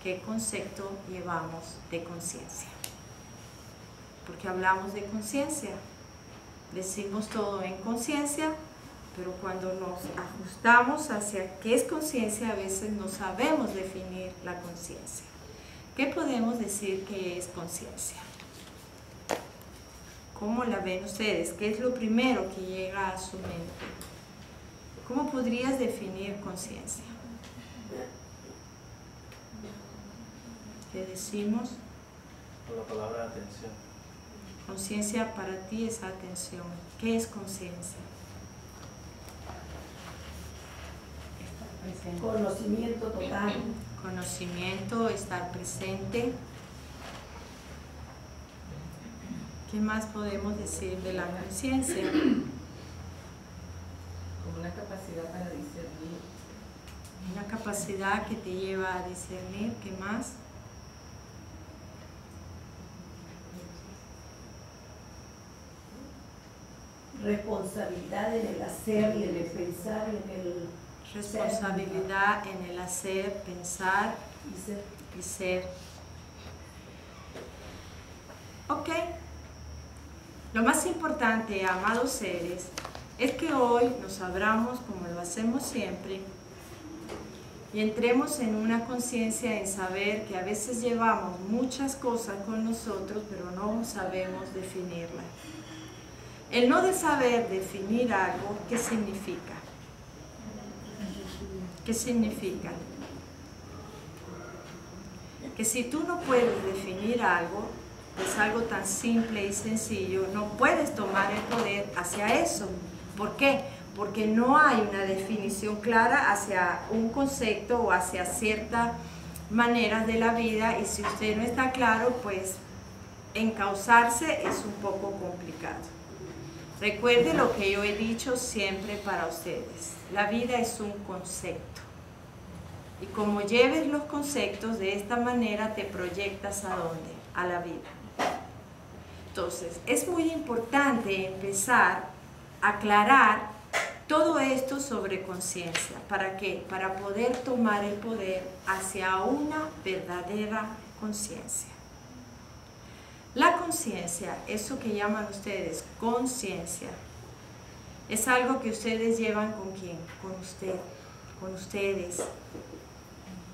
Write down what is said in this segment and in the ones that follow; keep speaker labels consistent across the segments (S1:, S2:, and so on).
S1: qué concepto llevamos de conciencia. Porque hablamos de conciencia, decimos todo en conciencia, pero cuando nos ajustamos hacia qué es conciencia, a veces no sabemos definir la conciencia. ¿Qué podemos decir que es conciencia? ¿Cómo la ven ustedes? ¿Qué es lo primero que llega a su mente? ¿Cómo podrías definir conciencia? ¿Qué decimos?
S2: Con la palabra atención.
S1: Conciencia para ti es atención. ¿Qué es conciencia?
S3: Conocimiento total.
S1: Conocimiento, estar presente. ¿Qué más podemos decir de la conciencia?
S4: Como una capacidad para discernir.
S1: Una capacidad que te lleva a discernir. ¿Qué más?
S3: Responsabilidad en el hacer y en el pensar, en el
S1: Responsabilidad en el hacer, pensar y ser. Ok. Lo más importante, amados seres, es que hoy nos abramos como lo hacemos siempre y entremos en una conciencia en saber que a veces llevamos muchas cosas con nosotros, pero no sabemos definirlas. El no de saber definir algo, ¿qué significa? ¿Qué significa? Que si tú no puedes definir algo, es algo tan simple y sencillo, no puedes tomar el poder hacia eso. ¿Por qué? Porque no hay una definición clara hacia un concepto o hacia ciertas maneras de la vida, y si usted no está claro, pues encauzarse es un poco complicado. Recuerde lo que yo he dicho siempre para ustedes. La vida es un concepto. Y como lleves los conceptos de esta manera, te proyectas ¿a dónde? A la vida. Entonces, es muy importante empezar a aclarar todo esto sobre conciencia. ¿Para qué? Para poder tomar el poder hacia una verdadera conciencia. La conciencia, eso que llaman ustedes conciencia, es algo que ustedes llevan ¿con quién? Con usted, con ustedes.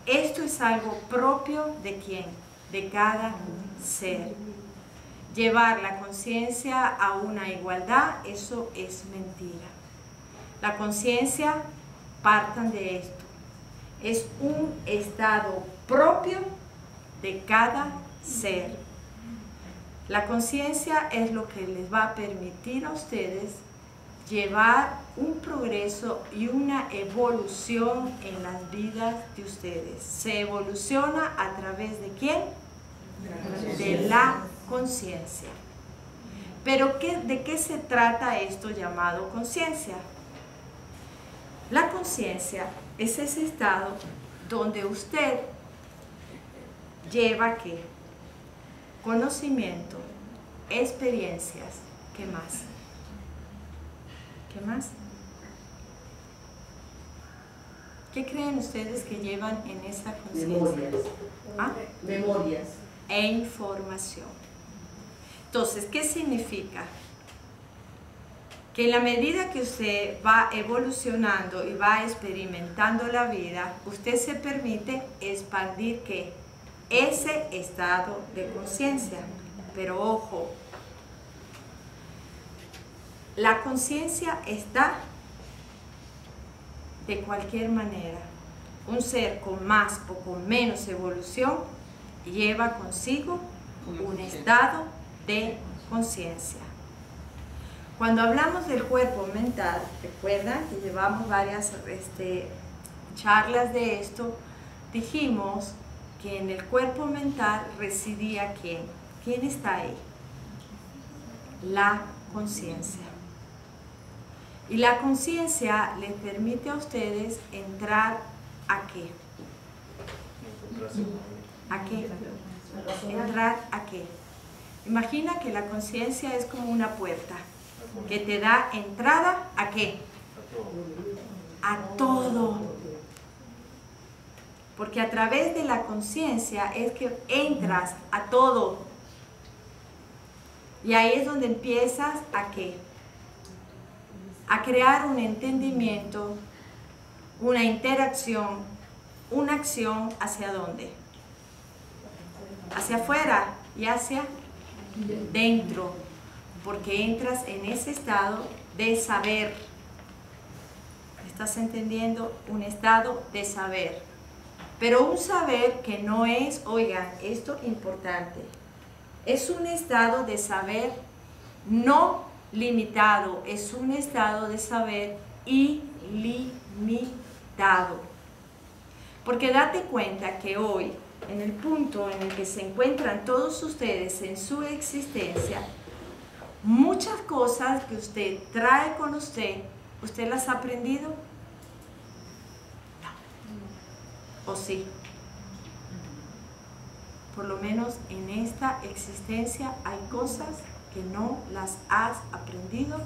S1: Esto es algo propio de quién, de cada ser. Llevar la conciencia a una igualdad, eso es mentira. La conciencia, partan de esto, es un estado propio de cada ser. La conciencia es lo que les va a permitir a ustedes llevar un progreso y una evolución en las vidas de ustedes. Se evoluciona a través de ¿quién? De la conciencia. Pero ¿de qué se trata esto llamado conciencia? La conciencia es ese estado donde usted lleva ¿qué? Conocimiento, experiencias, ¿qué más? ¿Qué más? ¿Qué creen ustedes que llevan en esa conciencia?
S3: Memorias.
S1: ¿Ah?
S3: Memorias.
S1: E información. Entonces, ¿qué significa? Que en la medida que usted va evolucionando y va experimentando la vida, usted se permite expandir ¿qué? Ese estado de conciencia. Pero ojo, la conciencia está de cualquier manera. Un ser con más o con menos evolución lleva consigo un estado de conciencia. Cuando hablamos del cuerpo mental, recuerdan que llevamos varias charlas de esto, dijimos que en el cuerpo mental residía ¿quién? ¿Quién está ahí? La conciencia. Y la conciencia les permite a ustedes entrar ¿a qué? ¿A qué? Entrar ¿a qué? Imagina que la conciencia es como una puerta que te da entrada ¿a qué? A todo. porque a través de la conciencia es que entras a todo. Y ahí es donde empiezas ¿a qué? A crear un entendimiento, una interacción, una acción ¿hacia dónde? Hacia afuera y hacia dentro, porque entras en ese estado de saber. ¿Estás entendiendo? Un estado de saber. Pero un saber que no es, oigan, esto es importante, es un estado de saber no limitado, es un estado de saber ilimitado. Porque date cuenta que hoy, en el punto en el que se encuentran todos ustedes en su existencia, muchas cosas que usted trae con usted, ¿usted las ha aprendido? No. ¿O sí? Por lo menos en esta existencia hay cosas que no las has aprendido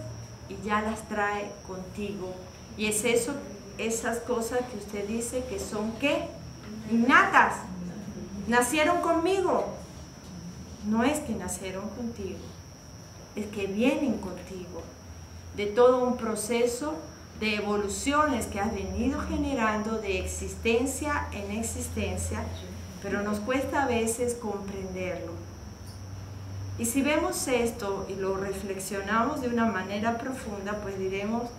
S1: y ya las trae contigo. Y es eso, esas cosas que usted dice que son ¿qué? Innatas. Nacieron conmigo. No es que nacieron contigo, es que vienen contigo. De todo un proceso de evoluciones que has venido generando de existencia en existencia, pero nos cuesta a veces comprenderlo. Y si vemos esto y lo reflexionamos de una manera profunda, pues diremos,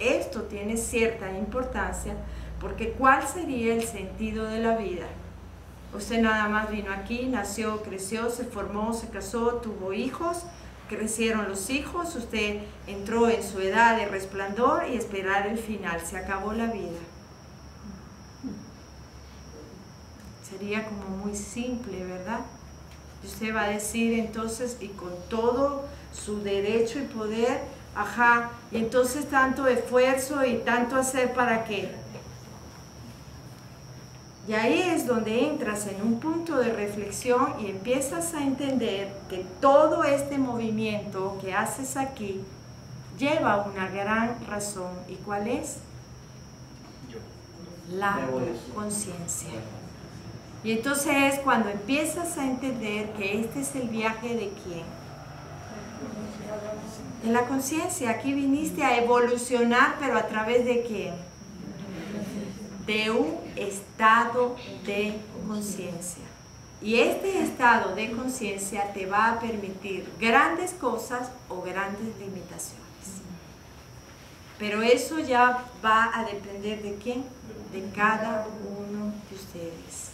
S1: esto tiene cierta importancia, porque ¿cuál sería el sentido de la vida? Usted nada más vino aquí, nació, creció, se formó, se casó, tuvo hijos, crecieron los hijos, usted entró en su edad de resplandor y esperar el final, se acabó la vida. Sería como muy simple, ¿verdad? Y usted va a decir entonces, y con todo su derecho y poder, ajá, y entonces tanto esfuerzo y tanto hacer ¿para qué? Y ahí es donde entras en un punto de reflexión y empiezas a entender que todo este movimiento que haces aquí lleva una gran razón. ¿Y cuál es? La conciencia. Y entonces es cuando empiezas a entender que este es el viaje de ¿quién? De la conciencia. Aquí viniste a evolucionar, pero ¿a través de quién? De un estado de conciencia. Y este estado de conciencia te va a permitir grandes cosas o grandes limitaciones. Pero eso ya va a depender de quién? De cada uno de ustedes.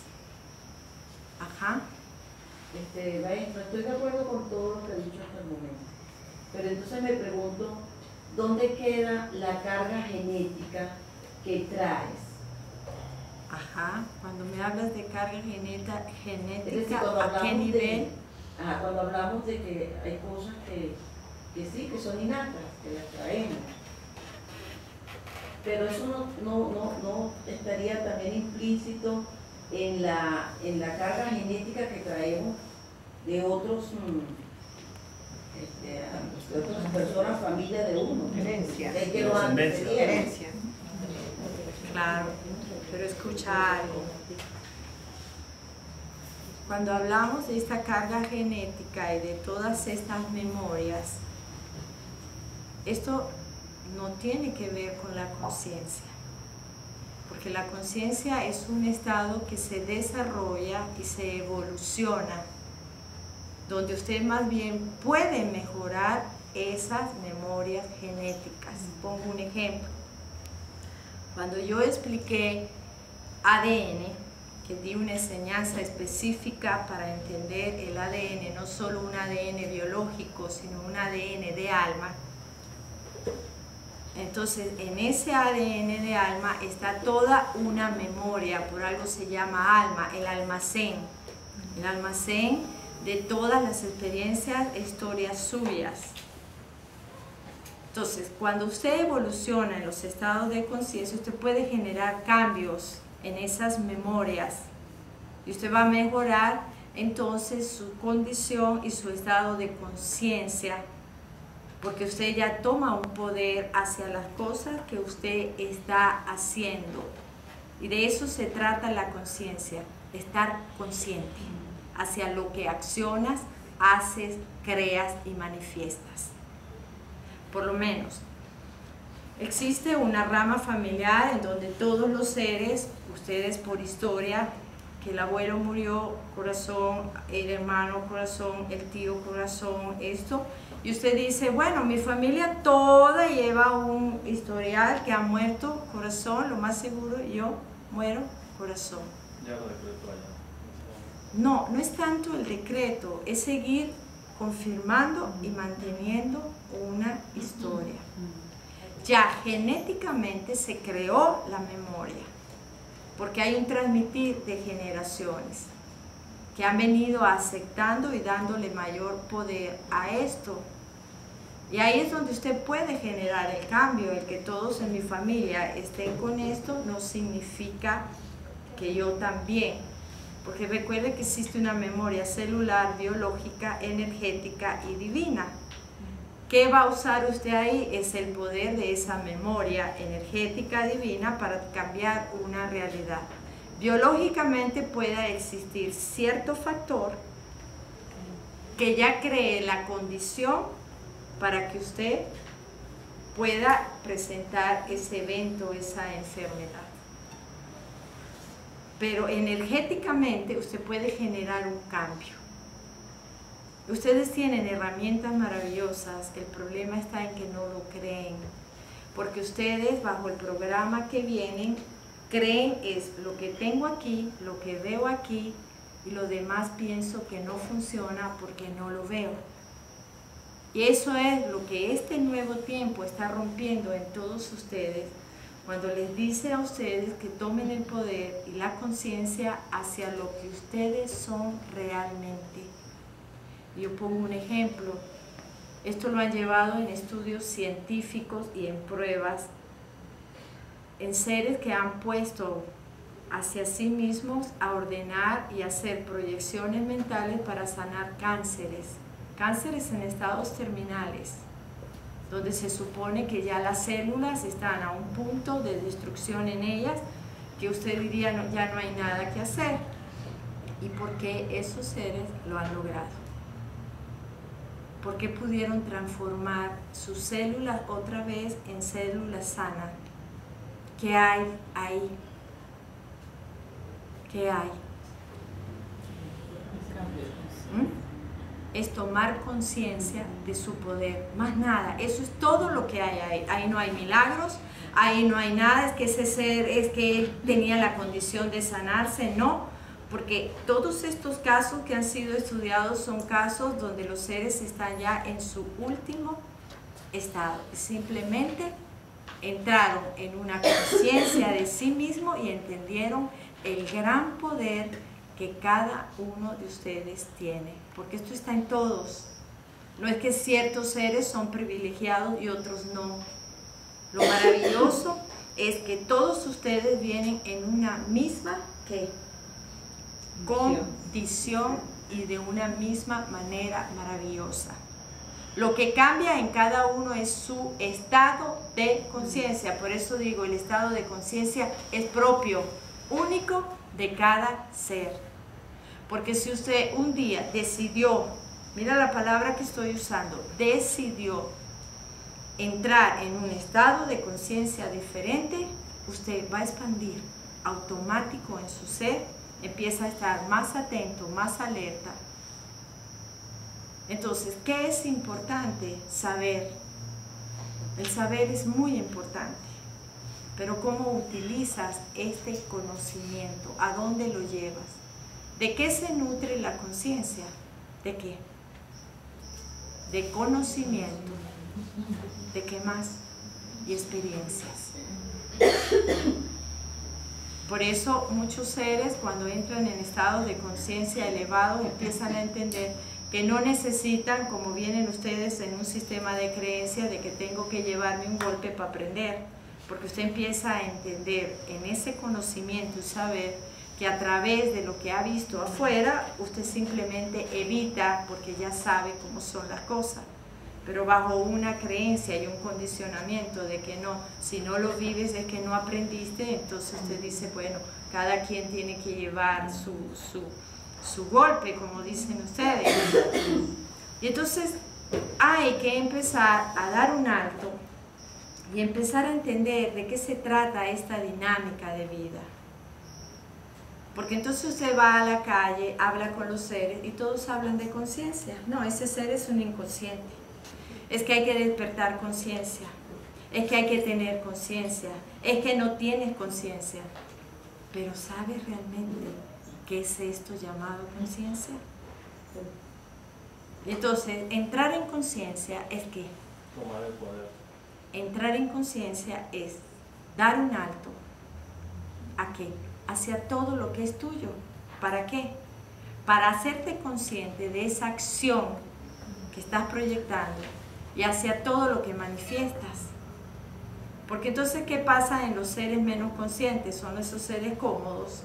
S1: Ajá.
S3: Maestro, estoy de acuerdo con todo lo que ha dicho hasta el momento. Pero entonces me pregunto, ¿dónde queda la carga genética que traes?
S1: Ajá, cuando me hablas de carga genética,
S3: Es decir,
S1: ¿a qué nivel?
S3: Cuando hablamos de que hay cosas que sí, que son innatas, que las traemos. Pero eso no estaría también implícito en la carga genética que traemos de otros, de otras personas, familia de uno.
S5: Herencia.
S3: Que lo antecedieron.
S5: Herencia.
S1: Claro, pero escucha algo. Cuando hablamos de esta carga genética y de todas estas memorias, esto no tiene que ver con la conciencia, porque la conciencia es un estado que se desarrolla y se evoluciona, donde usted más bien puede mejorar esas memorias genéticas. Pongo un ejemplo. Cuando yo expliqué ADN, que di una enseñanza específica para entender el ADN, no solo un ADN biológico, sino un ADN de alma. Entonces, en ese ADN de alma está toda una memoria, por algo se llama alma, el almacén de todas las experiencias, historias suyas. Entonces, cuando usted evoluciona en los estados de conciencia, usted puede generar cambios en esas memorias y usted va a mejorar entonces su condición y su estado de conciencia, porque usted ya toma un poder hacia las cosas que usted está haciendo. Y de eso se trata la conciencia, de estar consciente hacia lo que accionas, haces, creas y manifiestas. Por lo menos, existe una rama familiar en donde todos los seres, ustedes por historia, que el abuelo murió, corazón, el hermano, corazón, el tío, corazón, esto, y usted dice, bueno, mi familia toda lleva un historial que ha muerto, corazón, lo más seguro, yo muero, corazón.
S2: Ya lo decreto allá.
S1: No, no es tanto el decreto, es seguir confirmando y manteniendo una historia. Ya genéticamente se creó la memoria, porque hay un transmitir de generaciones que han venido aceptando y dándole mayor poder a esto. Y ahí es donde usted puede generar el cambio. El que todos en mi familia estén con esto no significa que yo también. Porque recuerde que existe una memoria celular, biológica, energética y divina. ¿Qué va a usar usted ahí? Es el poder de esa memoria energética divina para cambiar una realidad. Biológicamente puede existir cierto factor que ya cree la condición para que usted pueda presentar ese evento, esa enfermedad. Pero energéticamente usted puede generar un cambio. Ustedes tienen herramientas maravillosas, el problema está en que no lo creen, porque ustedes bajo el programa que vienen, creen es lo que tengo aquí, lo que veo aquí, y lo demás pienso que no funciona porque no lo veo. Y eso es lo que este nuevo tiempo está rompiendo en todos ustedes, cuando les dice a ustedes que tomen el poder y la conciencia hacia lo que ustedes son realmente. Yo pongo un ejemplo, esto lo han llevado en estudios científicos y en pruebas, en seres que han puesto hacia sí mismos a ordenar y hacer proyecciones mentales para sanar cánceres en estados terminales, donde se supone que ya las células están a un punto de destrucción en ellas, que usted diría no, ya no hay nada que hacer. ¿Y por qué esos seres lo han logrado? ¿Por qué pudieron transformar sus células otra vez en células sanas? ¿Qué hay ahí? ¿Qué hay? Es tomar conciencia de su poder, más nada, eso es todo lo que hay ahí. Ahí no hay milagros, ahí no hay nada, es que ese ser, es que él tenía la condición de sanarse, no, porque todos estos casos que han sido estudiados son casos donde los seres están ya en su último estado, simplemente entraron en una conciencia de sí mismo y entendieron el gran poder que cada uno de ustedes tiene, porque esto está en todos. No es que ciertos seres son privilegiados y otros no. Lo maravilloso es que todos ustedes vienen en una misma condición y de una misma manera maravillosa. Lo que cambia en cada uno es su estado de conciencia. Por eso digo, el estado de conciencia es propio, único de cada ser. Porque si usted un día decidió, mira la palabra que estoy usando, decidió entrar en un estado de conciencia diferente, usted va a expandir automático en su ser, empieza a estar más atento, más alerta. Entonces, ¿qué es importante? Saber. El saber es muy importante, pero ¿cómo utilizas este conocimiento? ¿A dónde lo llevas? ¿De qué se nutre la conciencia? ¿De qué? De conocimiento. ¿De qué más? Y experiencias. Por eso muchos seres cuando entran en estados de conciencia elevados empiezan a entender que no necesitan, como vienen ustedes en un sistema de creencia de que tengo que llevarme un golpe para aprender, porque usted empieza a entender en ese conocimiento y saber que a través de lo que ha visto afuera, usted simplemente evita porque ya sabe cómo son las cosas. pero bajo una creencia y un condicionamiento de que no, si no lo vives es que no aprendiste, entonces usted dice, bueno, cada quien tiene que llevar su golpe, como dicen ustedes. Y entonces hay que empezar a dar un alto y empezar a entender de qué se trata esta dinámica de vida. Porque entonces usted va a la calle, habla con los seres y todos hablan de conciencia. No, ese ser es un inconsciente. Es que hay que despertar conciencia. Es que hay que tener conciencia. Es que no tienes conciencia. Pero ¿sabes realmente qué es esto llamado conciencia? Entonces, entrar en conciencia es que
S2: Tomar el poder.
S1: entrar en conciencia es dar un alto. ¿A qué? Hacia todo lo que es tuyo. ¿Para qué? Para hacerte consciente de esa acción que estás proyectando y hacia todo lo que manifiestas. Porque entonces, ¿qué pasa en los seres menos conscientes? Son esos seres cómodos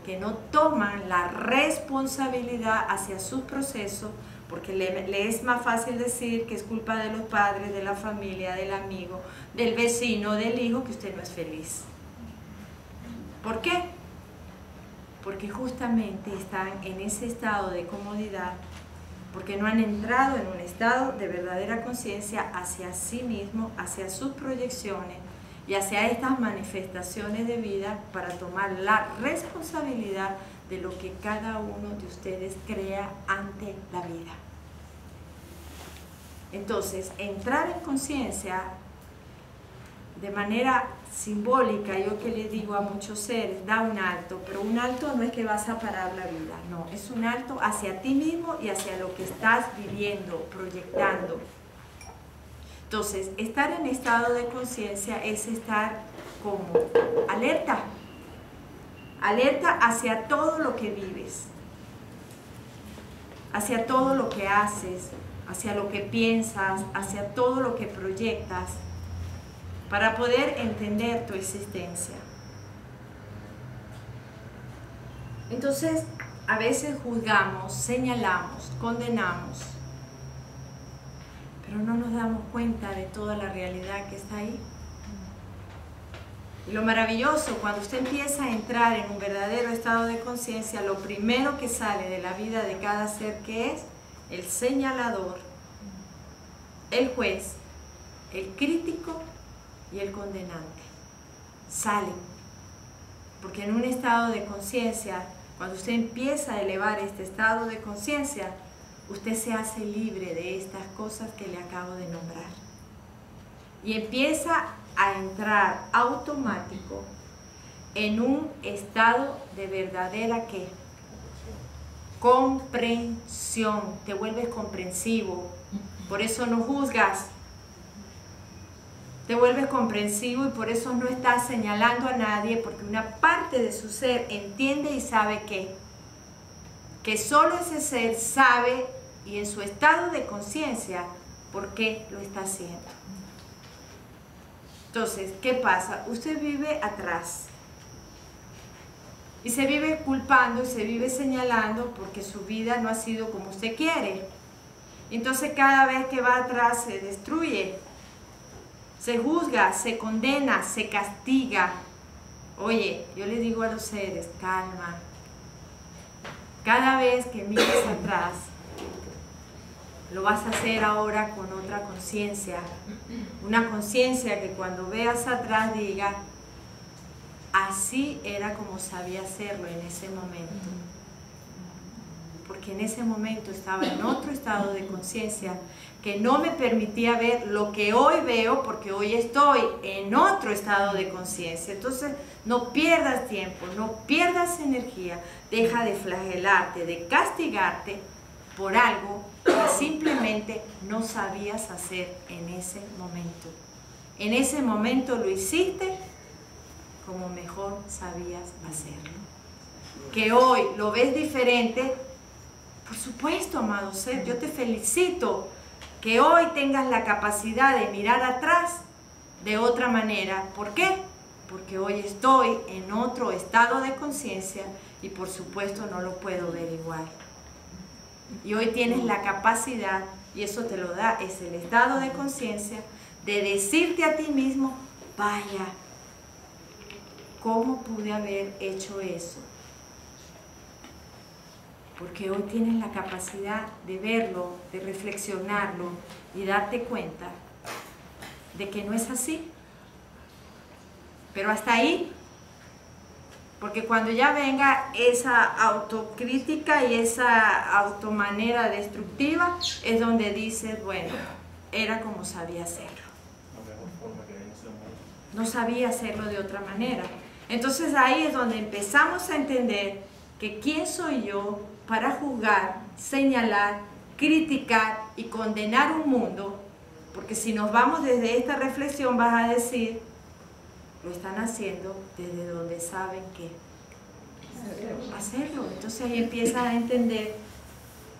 S1: que no toman la responsabilidad hacia sus procesos, porque le es más fácil decir que es culpa de los padres, de la familia, del amigo, del vecino, del hijo, que usted no es feliz. ¿Por qué? Porque justamente están en ese estado de comodidad, porque no han entrado en un estado de verdadera conciencia hacia sí mismo, hacia sus proyecciones y hacia estas manifestaciones de vida para tomar la responsabilidad de lo que cada uno de ustedes crea ante la vida. Entonces, entrar en conciencia de manera simbólica, yo que les digo a muchos seres, da un alto, pero un alto no es que vas a parar la vida, no, es un alto hacia ti mismo y hacia lo que estás viviendo, proyectando. Entonces, estar en estado de conciencia es estar como alerta, alerta hacia todo lo que vives, hacia todo lo que haces, hacia lo que piensas, hacia todo lo que proyectas, para poder entender tu existencia. Entonces, a veces juzgamos, señalamos, condenamos, pero no nos damos cuenta de toda la realidad que está ahí. Y lo maravilloso, cuando usted empieza a entrar en un verdadero estado de conciencia, lo primero que sale de la vida de cada ser, que es el señalador, el juez, el crítico y el condenante, salen. Porque en un estado de conciencia, cuando usted empieza a elevar este estado de conciencia, usted se hace libre de estas cosas que le acabo de nombrar. Y empieza a entrar automático en un estado de verdadera ¿qué? Comprensión. Te vuelves comprensivo, por eso no juzgas. Te vuelves comprensivo y por eso no estás señalando a nadie, porque una parte de su ser entiende y sabe que solo ese ser sabe, y en su estado de conciencia, por qué lo está haciendo. Entonces, ¿qué pasa? Usted vive atrás y se vive culpando y se vive señalando porque su vida no ha sido como usted quiere. Entonces, cada vez que va atrás se destruye, se juzga, se condena, se castiga. Oye, yo le digo a los seres, calma. Cada vez que mires atrás, lo vas a hacer ahora con otra conciencia. Una conciencia que cuando veas atrás diga, así era como sabía hacerlo en ese momento. Porque en ese momento estaba en otro estado de conciencia que no me permitía ver lo que hoy veo, porque hoy estoy en otro estado de conciencia. Entonces, no pierdas tiempo, no pierdas energía, deja de flagelarte, de castigarte por algo que simplemente no sabías hacer en ese momento. En ese momento lo hiciste como mejor sabías hacerlo. Que hoy lo ves diferente, por supuesto, amado ser, yo te felicito que hoy tengas la capacidad de mirar atrás de otra manera. ¿Por qué? Porque hoy estoy en otro estado de conciencia y por supuesto no lo puedo ver igual. Y hoy tienes la capacidad, y eso te lo da, es el estado de conciencia, de decirte a ti mismo, vaya, ¿cómo pude haber hecho eso? Porque hoy tienes la capacidad de verlo, de reflexionarlo y darte cuenta de que no es así. Pero hasta ahí, porque cuando ya venga esa autocrítica y esa automanera destructiva, es donde dices, bueno, era como sabía hacerlo.
S2: La mejor forma que hay en ese mundo.
S1: No sabía hacerlo de otra manera. Entonces ahí es donde empezamos a entender que quién soy yo para juzgar, señalar, criticar y condenar un mundo, porque si nos vamos desde esta reflexión vas a decir, lo están haciendo desde donde saben que hacerlo. Entonces ahí empiezas a entender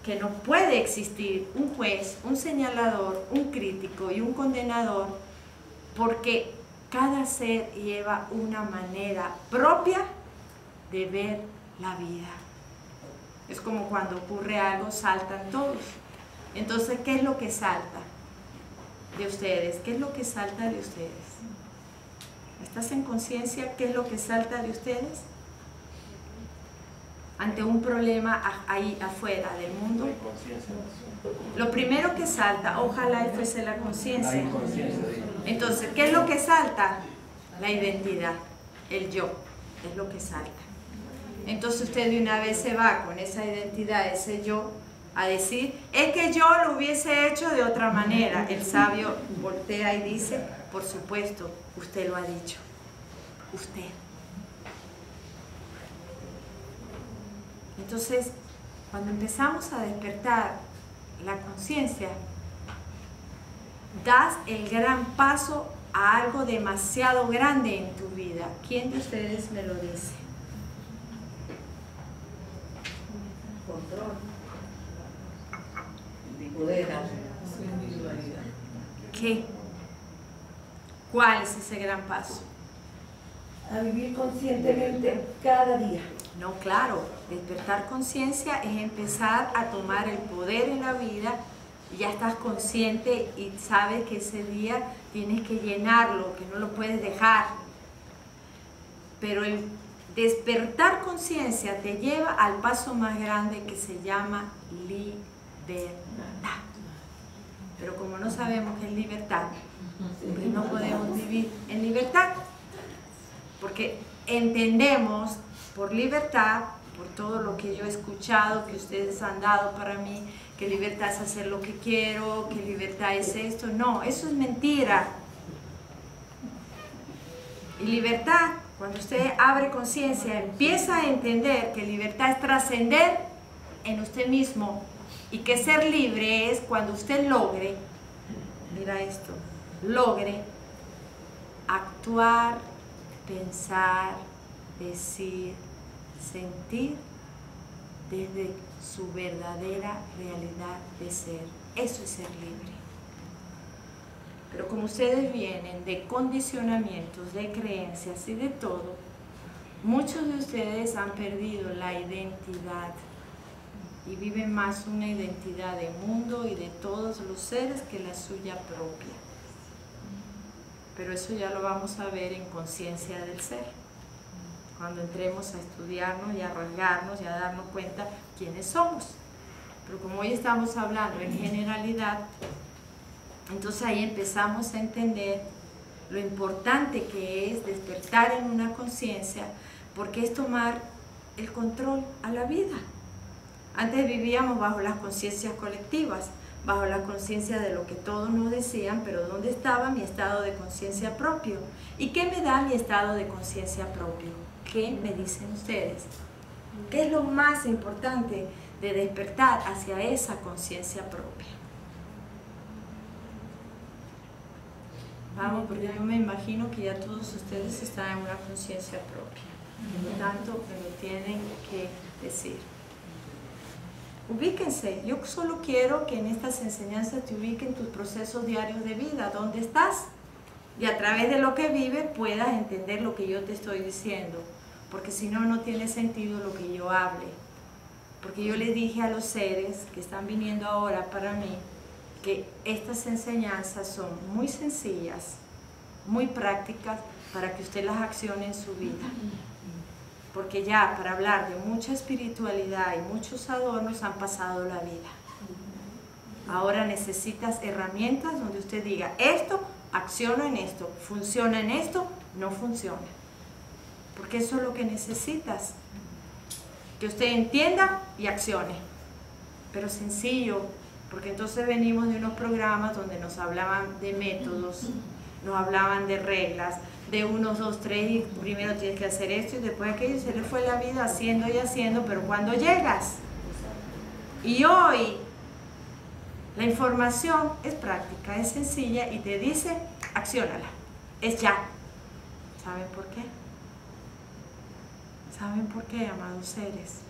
S1: que no puede existir un juez, un señalador, un crítico y un condenador, porque cada ser lleva una manera propia de ver la vida. Es como cuando ocurre algo, saltan todos. Entonces, ¿qué es lo que salta de ustedes? ¿Qué es lo que salta de ustedes? ¿Estás en conciencia? ¿Qué es lo que salta de ustedes? Ante un problema ahí afuera del mundo.
S2: La inconsciencia.
S1: Lo primero que salta, ojalá fuese la
S2: La
S1: conciencia.
S2: inconsciencia, digo.
S1: Entonces, ¿qué es lo que salta? La identidad, el yo, es lo que salta. Entonces usted de una vez se va con esa identidad, ese yo, a decir, es que yo lo hubiese hecho de otra manera. El sabio voltea y dice, por supuesto, usted lo ha dicho. Usted. Entonces, cuando empezamos a despertar la conciencia, das el gran paso a algo demasiado grande en tu vida. ¿Quién de ustedes me lo dice?
S3: Control. Poder.
S4: Su individualidad.
S1: ¿Qué? ¿Cuál es ese gran paso?
S5: A vivir conscientemente cada día.
S1: No, claro, despertar conciencia es empezar a tomar el poder en la vida. Ya estás consciente y sabes que ese día tienes que llenarlo, que no lo puedes dejar. Pero el despertar conciencia te lleva al paso más grande que se llama libertad. Pero como no sabemos qué es libertad, pues no podemos vivir en libertad. Porque entendemos por libertad, por todo lo que yo he escuchado, que ustedes han dado para mí, que libertad es hacer lo que quiero, que libertad es esto. No, eso es mentira. Y libertad, cuando usted abre conciencia, empieza a entender que libertad es trascender en usted mismo y que ser libre es cuando usted logre, mira esto, logre actuar, pensar, decir, sentir desde su verdadera realidad de ser. Eso es ser libre. Pero como ustedes vienen de condicionamientos, de creencias y de todo, muchos de ustedes han perdido la identidad y viven más una identidad de mundo y de todos los seres que la suya propia. Pero eso ya lo vamos a ver en conciencia del ser, cuando entremos a estudiarnos y a rasgarnos y a darnos cuenta quiénes somos. Pero como hoy estamos hablando en generalidad, entonces ahí empezamos a entender lo importante que es despertar en una conciencia, porque es tomar el control a la vida. Antes vivíamos bajo las conciencias colectivas, bajo la conciencia de lo que todos nos decían, pero ¿dónde estaba mi estado de conciencia propio? ¿Y qué me da mi estado de conciencia propio? ¿Qué me dicen ustedes? ¿Qué es lo más importante de despertar hacia esa conciencia propia? Vamos, porque yo me imagino que ya todos ustedes están en una conciencia propia. Por lo tanto, me lo tienen que decir. Ubíquense. Yo solo quiero que en estas enseñanzas te ubiquen tus procesos diarios de vida. ¿Dónde estás? Y a través de lo que vives puedas entender lo que yo te estoy diciendo. Porque si no, no tiene sentido lo que yo hable. Porque yo les dije a los seres que están viniendo ahora para mí que estas enseñanzas son muy sencillas, muy prácticas para que usted las accione en su vida. Porque ya para hablar de mucha espiritualidad y muchos adornos han pasado la vida. Ahora necesitas herramientas donde usted diga, esto, acciona en esto, funciona en esto, no funciona. Porque eso es lo que necesitas. Que usted entienda y accione. Pero sencillo, porque entonces venimos de unos programas donde nos hablaban de métodos, nos hablaban de reglas, de 1, 2, 3, y primero tienes que hacer esto y después aquello, y se le fue la vida haciendo y haciendo, pero cuando llegas, y hoy, la información es práctica, es sencilla y te dice, acciónala, es ya. ¿Saben por qué? ¿Saben por qué, amados seres?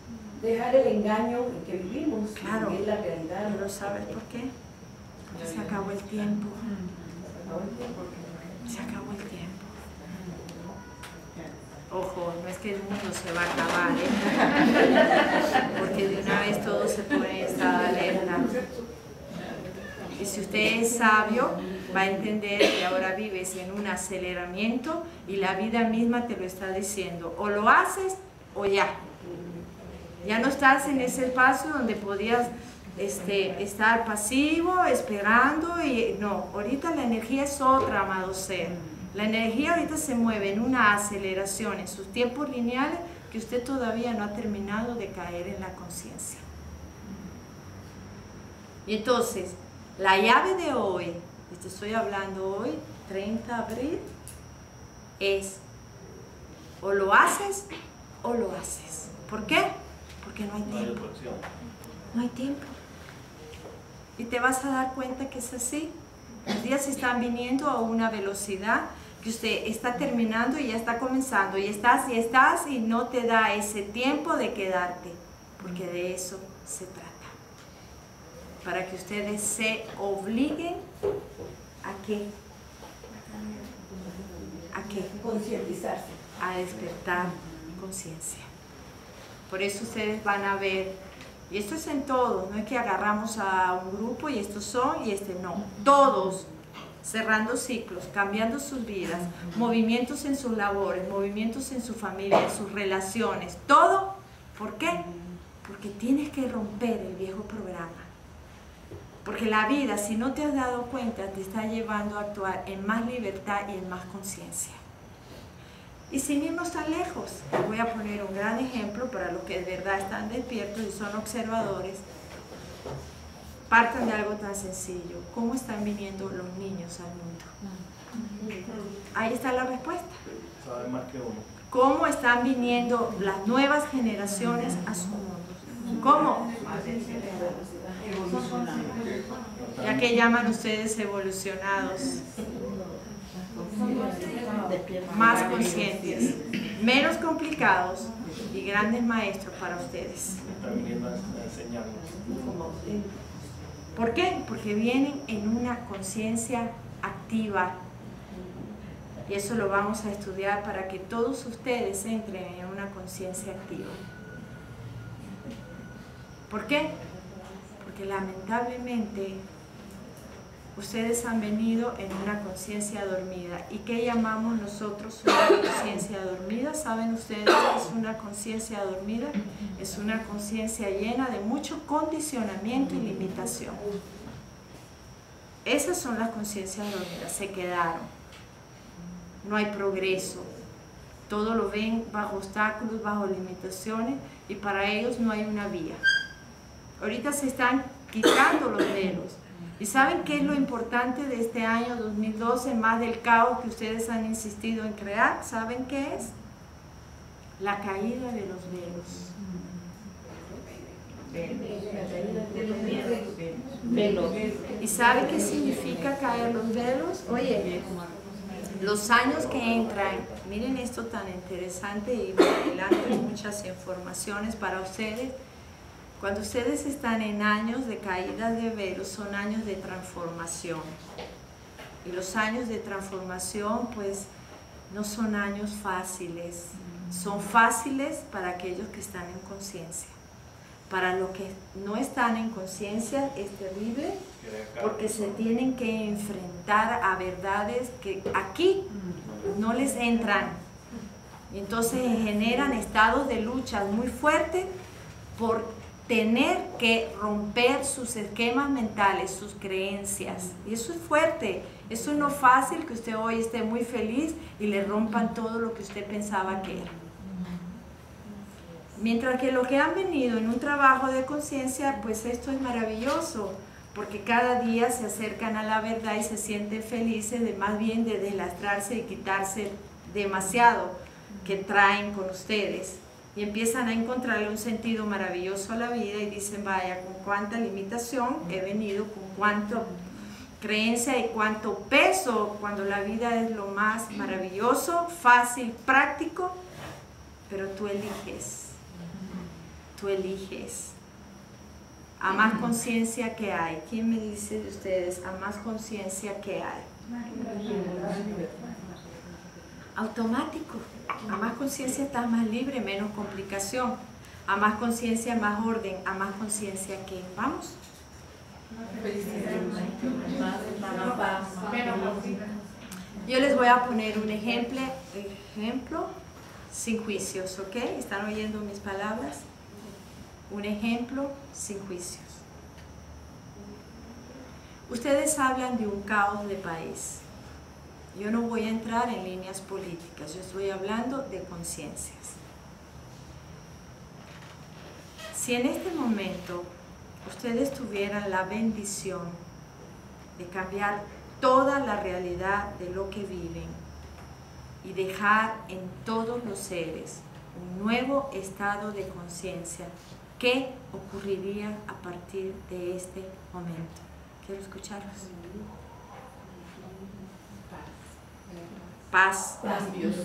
S5: Dejar el engaño en que vivimos,
S1: Claro,
S5: que es la realidad.
S1: pero ¿sabes por qué? Porque se acabó el tiempo. Se acabó el tiempo. Ojo, no es que el mundo se va a acabar, porque de una vez todo se pone en estado de alerta. Y si usted es sabio, va a entender que ahora vives en un aceleramiento y la vida misma te lo está diciendo. O lo haces o ya. Ya no estás en ese espacio donde podías estar pasivo, esperando. Y no, ahorita la energía es otra, amado ser. La energía ahorita se mueve en una aceleración en sus tiempos lineales que usted todavía no ha terminado de caer en la conciencia. Y entonces, la llave de hoy, y te estoy hablando hoy, 30 de abril, es o lo haces o lo haces. ¿Por qué? Porque no hay tiempo. No hay tiempo. Y te vas a dar cuenta que es así. Los días están viniendo a una velocidad que usted está terminando y ya está comenzando. Y estás y no te da ese tiempo de quedarte. Porque de eso se trata. Para que ustedes se obliguen a qué. ¿A qué?
S5: Concientizarse.
S1: A despertar conciencia. Por eso ustedes van a ver, y esto es en todo, no es que agarramos a un grupo y estos son y este no, todos cerrando ciclos, cambiando sus vidas, movimientos en sus labores, movimientos en su familia, en sus relaciones, todo. ¿Por qué? Porque tienes que romper el viejo programa. Porque la vida, si no te has dado cuenta, te está llevando a actuar en más libertad y en más conciencia. Y sin irnos tan lejos, les voy a poner un gran ejemplo para los que de verdad están despiertos y son observadores. Partan de algo tan sencillo. ¿Cómo están viniendo los niños al mundo? Ahí está la respuesta.
S2: Saben más que uno.
S1: ¿Cómo están viniendo las nuevas generaciones a su mundo? ¿Cómo? Ya que llaman ustedes evolucionados, más conscientes, menos complicados y grandes maestros para ustedes.
S2: Están viniendo a enseñarnos.
S1: ¿Por qué? Porque vienen en una conciencia activa. Y eso lo vamos a estudiar para que todos ustedes entren en una conciencia activa. ¿Por qué? Porque lamentablemente ustedes han venido en una conciencia dormida. ¿Y qué llamamos nosotros una conciencia dormida? ¿Saben ustedes qué es una conciencia dormida? Es una conciencia llena de mucho condicionamiento y limitación. Esas son las conciencias dormidas, se quedaron. No hay progreso. Todo lo ven bajo obstáculos, bajo limitaciones, y para ellos no hay una vía. Ahorita se están quitando los velos. ¿Y saben qué es lo importante de este año 2012, más del caos que ustedes han insistido en crear? ¿Saben qué es? La caída de los velos. ¿Y saben qué significa caer los velos? Oye, los años que entran, miren esto tan interesante, y más adelante muchas informaciones para ustedes. Cuando ustedes están en años de caída de velos, son años de transformación. Y los años de transformación, pues, no son años fáciles. Son fáciles para aquellos que están en conciencia. Para los que no están en conciencia es terrible, porque se tienen que enfrentar a verdades que aquí no les entran. Y entonces generan estados de lucha muy fuertes por tener que romper sus esquemas mentales, sus creencias. Y eso es fuerte. Eso no es fácil que usted hoy esté muy feliz y le rompan todo lo que usted pensaba que era. Mientras que los que han venido en un trabajo de conciencia, pues esto es maravilloso, porque cada día se acercan a la verdad y se sienten felices de más bien de deslastrarse y quitarse demasiado que traen con ustedes. Y empiezan a encontrarle un sentido maravilloso a la vida y dicen, vaya, con cuánta limitación he venido, con cuánto creencia y cuánto peso, cuando la vida es lo más maravilloso, fácil, práctico, pero tú eliges. Tú eliges. A más conciencia que hay. ¿Quién me dice de ustedes a más conciencia que hay? Automático. A más conciencia estás más libre, menos complicación. A más conciencia, más orden. A más conciencia que vamos. Yo les voy a poner un ejemplo sin juicios, ¿ok? ¿Están oyendo mis palabras? Un ejemplo sin juicios. Ustedes hablan de un caos de país. Yo no voy a entrar en líneas políticas, yo estoy hablando de conciencias. Si en este momento ustedes tuvieran la bendición de cambiar toda la realidad de lo que viven y dejar en todos los seres un nuevo estado de conciencia, ¿qué ocurriría a partir de este momento? Quiero escucharlos. Paz.
S5: Cambios.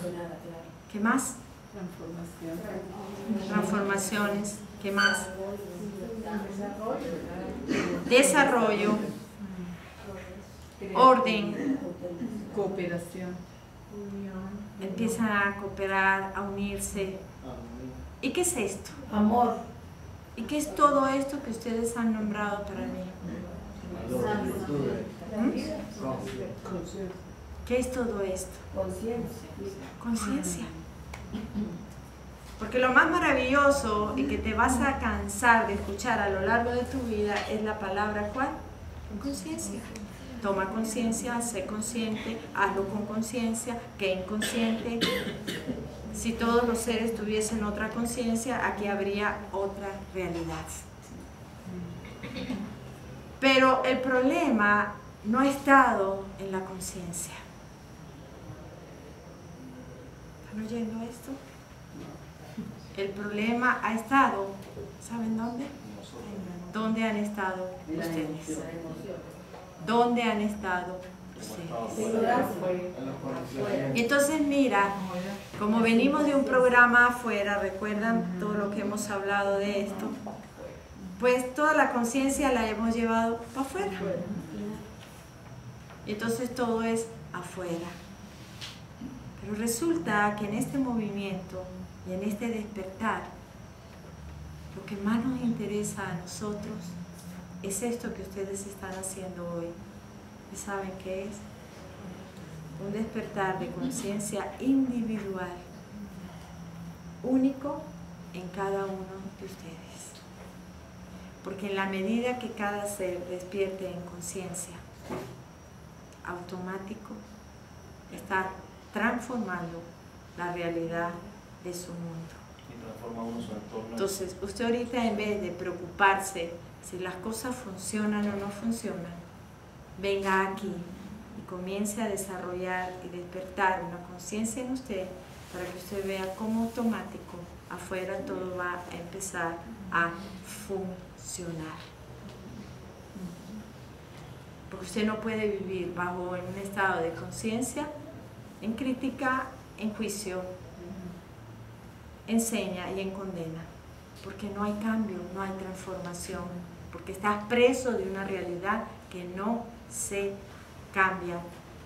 S1: ¿Qué más? Transformaciones. ¿Qué más? Desarrollo. Orden.
S4: Cooperación.
S1: Empiezan a cooperar, a unirse. ¿Y qué es esto?
S5: Amor.
S1: ¿Y qué es todo esto que ustedes han nombrado para mí? ¿Qué es todo esto?
S5: Conciencia.
S1: Conciencia. Porque lo más maravilloso y que te vas a cansar de escuchar a lo largo de tu vida es la palabra ¿cuál? Conciencia. Toma conciencia, sé consciente, hazlo con conciencia, que inconsciente. Si todos los seres tuviesen otra conciencia, aquí habría otra realidad. Pero el problema no ha estado en la conciencia. ¿Están oyendo esto? El problema ha estado, ¿saben dónde? ¿Dónde han estado ustedes? ¿Dónde han estado ustedes? Y entonces mira, como venimos de un programa afuera, ¿recuerdan todo lo que hemos hablado de esto? Pues toda la conciencia la hemos llevado para afuera. Y entonces todo es afuera. Pero resulta que en este movimiento y en este despertar, lo que más nos interesa a nosotros es esto que ustedes están haciendo hoy. ¿Y saben qué es? Un despertar de conciencia individual, único en cada uno de ustedes. Porque en la medida que cada ser despierte en conciencia, automático, está transformando la realidad de su mundo.
S2: Y transforma uno su entorno.
S1: Entonces, usted ahorita en vez de preocuparse si las cosas funcionan o no funcionan, venga aquí y comience a desarrollar y despertar una conciencia en usted para que usted vea cómo automático afuera todo va a empezar a funcionar. Porque usted no puede vivir bajo en un estado de conciencia, en crítica, en juicio, en seña y en condena, porque no hay cambio, no hay transformación, porque estás preso de una realidad que no se cambia.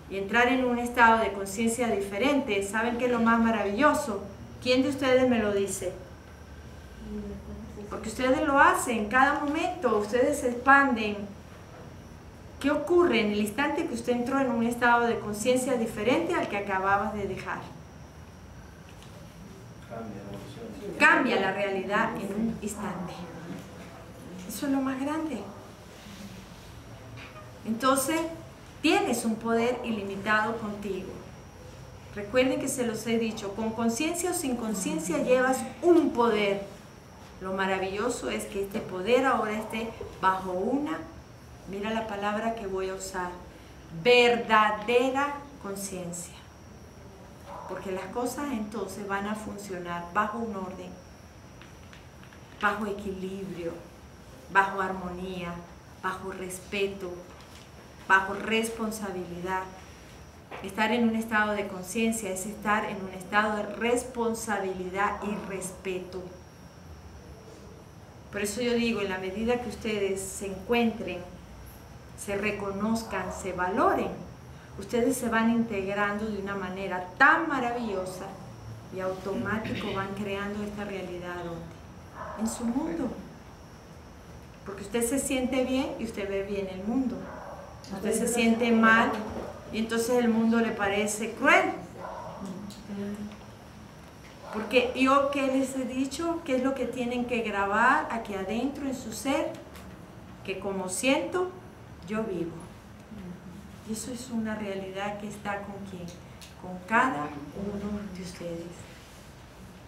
S1: Y entrar en un estado de conciencia diferente, ¿saben qué es lo más maravilloso? ¿Quién de ustedes me lo dice? porque ustedes lo hacen en cada momento, ustedes se expanden. ¿Qué ocurre en el instante que usted entró en un estado de conciencia diferente al que acababas de dejar? Cambia la realidad en un instante. Eso es lo más grande. Entonces, tienes un poder ilimitado contigo. Recuerden que se los he dicho, con conciencia o sin conciencia llevas un poder. Lo maravilloso es que este poder ahora esté bajo una, mira la palabra que voy a usar, verdadera conciencia. Porque las cosas entonces van a funcionar bajo un orden, bajo equilibrio, bajo armonía, bajo respeto, bajo responsabilidad. Estar en un estado de conciencia es estar en un estado de responsabilidad y respeto. Por eso yo digo, en la medida que ustedes se encuentren, se reconozcan, se valoren, ustedes se van integrando de una manera tan maravillosa y automático van creando esta realidad ¿dónde? En su mundo. Porque usted se siente bien y usted ve bien el mundo. Usted se siente mal y entonces el mundo le parece cruel. Porque yo que les he dicho, ¿qué es lo que tienen que grabar aquí adentro en su ser? Que como siento, yo vivo. Y eso es una realidad que está con quién, con cada uno de ustedes.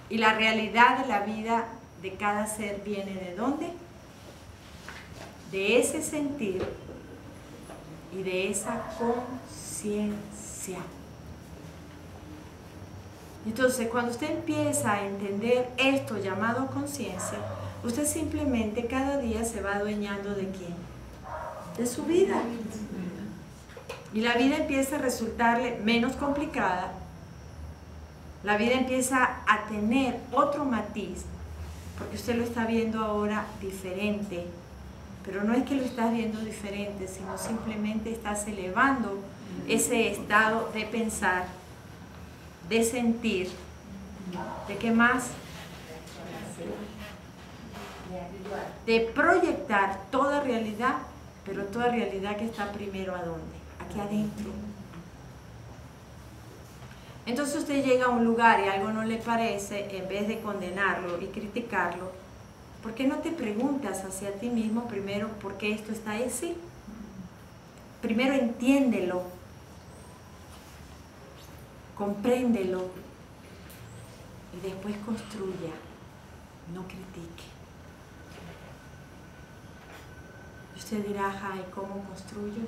S1: Y la realidad de la vida de cada ser viene ¿de dónde? De ese sentir y de esa conciencia. Entonces, cuando usted empieza a entender esto llamado conciencia, usted simplemente cada día se va adueñando ¿de quién? De su vida. Y la vida empieza a resultarle menos complicada. La vida empieza a tener otro matiz, porque usted lo está viendo ahora diferente. Pero no es que lo estás viendo diferente, sino simplemente estás elevando ese estado de pensar, de sentir, ¿de qué más? De proyectar toda realidad, pero toda realidad que está primero ¿a dónde? Aquí adentro. Entonces usted llega a un lugar y algo no le parece, en vez de condenarlo y criticarlo, ¿por qué no te preguntas hacia ti mismo primero por qué esto está así? Primero entiéndelo, compréndelo y después construya, no critique. Y usted dirá, ay, ¿cómo construyo?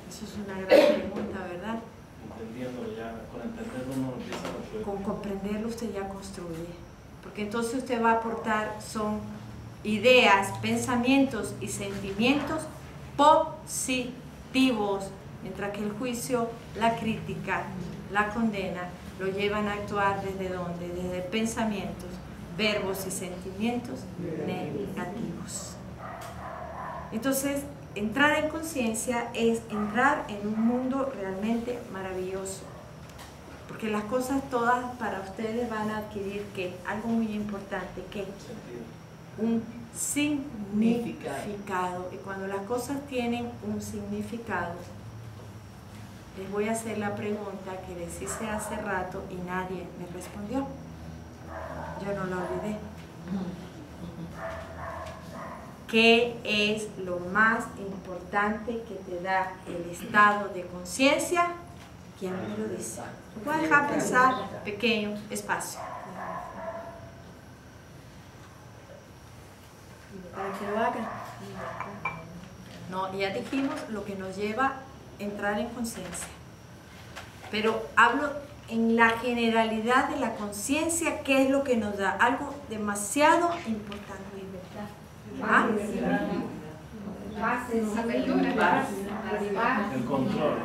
S1: Eso es una gran pregunta, ¿verdad?
S2: Entendiéndolo ya, con entenderlo uno empieza a construir.
S1: Con comprenderlo usted ya construye. Porque entonces usted va a aportar, son ideas, pensamientos y sentimientos positivos, mientras que el juicio, la crítica, la condena, lo llevan a actuar ¿desde dónde? Desde pensamientos, verbos y sentimientos negativos. Entonces, entrar en conciencia es entrar en un mundo realmente maravilloso. Porque las cosas todas para ustedes van a adquirir ¿qué? Algo muy importante, ¿qué? Un significado. Y cuando las cosas tienen un significado, les voy a hacer la pregunta que les hice hace rato y nadie me respondió. Yo no la olvidé. ¿Qué es lo más importante que te da el estado de conciencia? ¿Quién me lo dice? Voy a dejar pensar pequeño espacio. Para que lo hagan. No, ya dijimos lo que nos lleva a entrar en conciencia. Pero hablo en la generalidad de la conciencia, ¿qué es lo que nos da? Algo demasiado importante. ¿Ah?
S2: El control.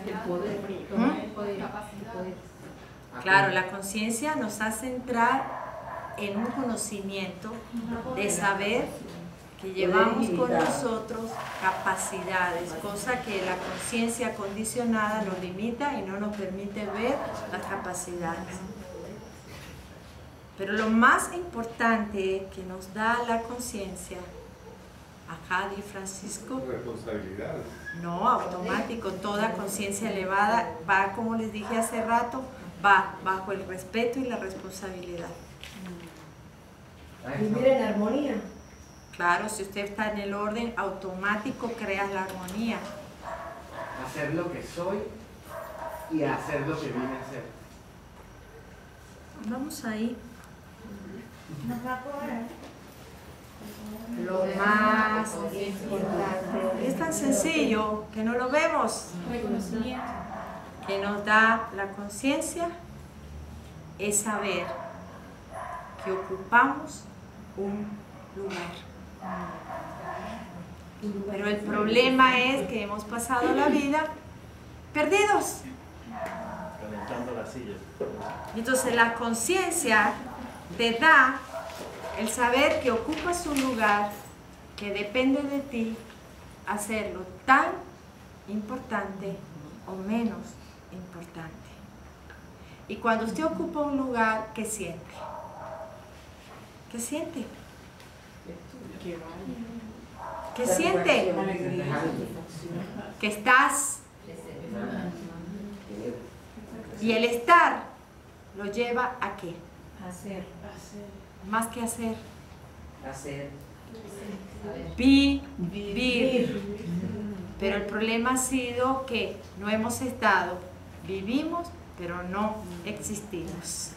S3: El poder.
S1: Claro, la conciencia nos hace entrar en un conocimiento de saber que llevamos con nosotros capacidades, cosa que la conciencia condicionada nos limita y no nos permite ver las capacidades. Pero lo más importante que nos da la conciencia, ajá, di Francisco,
S6: Responsabilidades.
S1: no, automático, toda conciencia elevada va, como les dije hace rato, va bajo el respeto y la responsabilidad.
S5: Vivir en armonía.
S1: Claro, si usted está en el orden, automático crea la armonía.
S7: Hacer lo que soy y hacer lo que vine a hacer.
S1: Vamos ahí. Lo más importante. Es tan sencillo que no lo vemos. Que nos da la conciencia es saber que ocupamos un lugar. Pero el problema es que hemos pasado la vida perdidos.
S2: Calentando las sillas.
S1: Y entonces la conciencia te da el saber que ocupas un lugar que depende de ti hacerlo tan importante o menos importante. Y cuando usted ocupa un lugar, ¿qué siente? ¿Qué siente? ¿Qué siente? Que estás. Y el estar lo lleva a qué?
S5: Hacer.
S1: Más que hacer.
S3: Hacer.
S1: Vivir. Pero el problema ha sido que no hemos estado, vivimos, pero no existimos.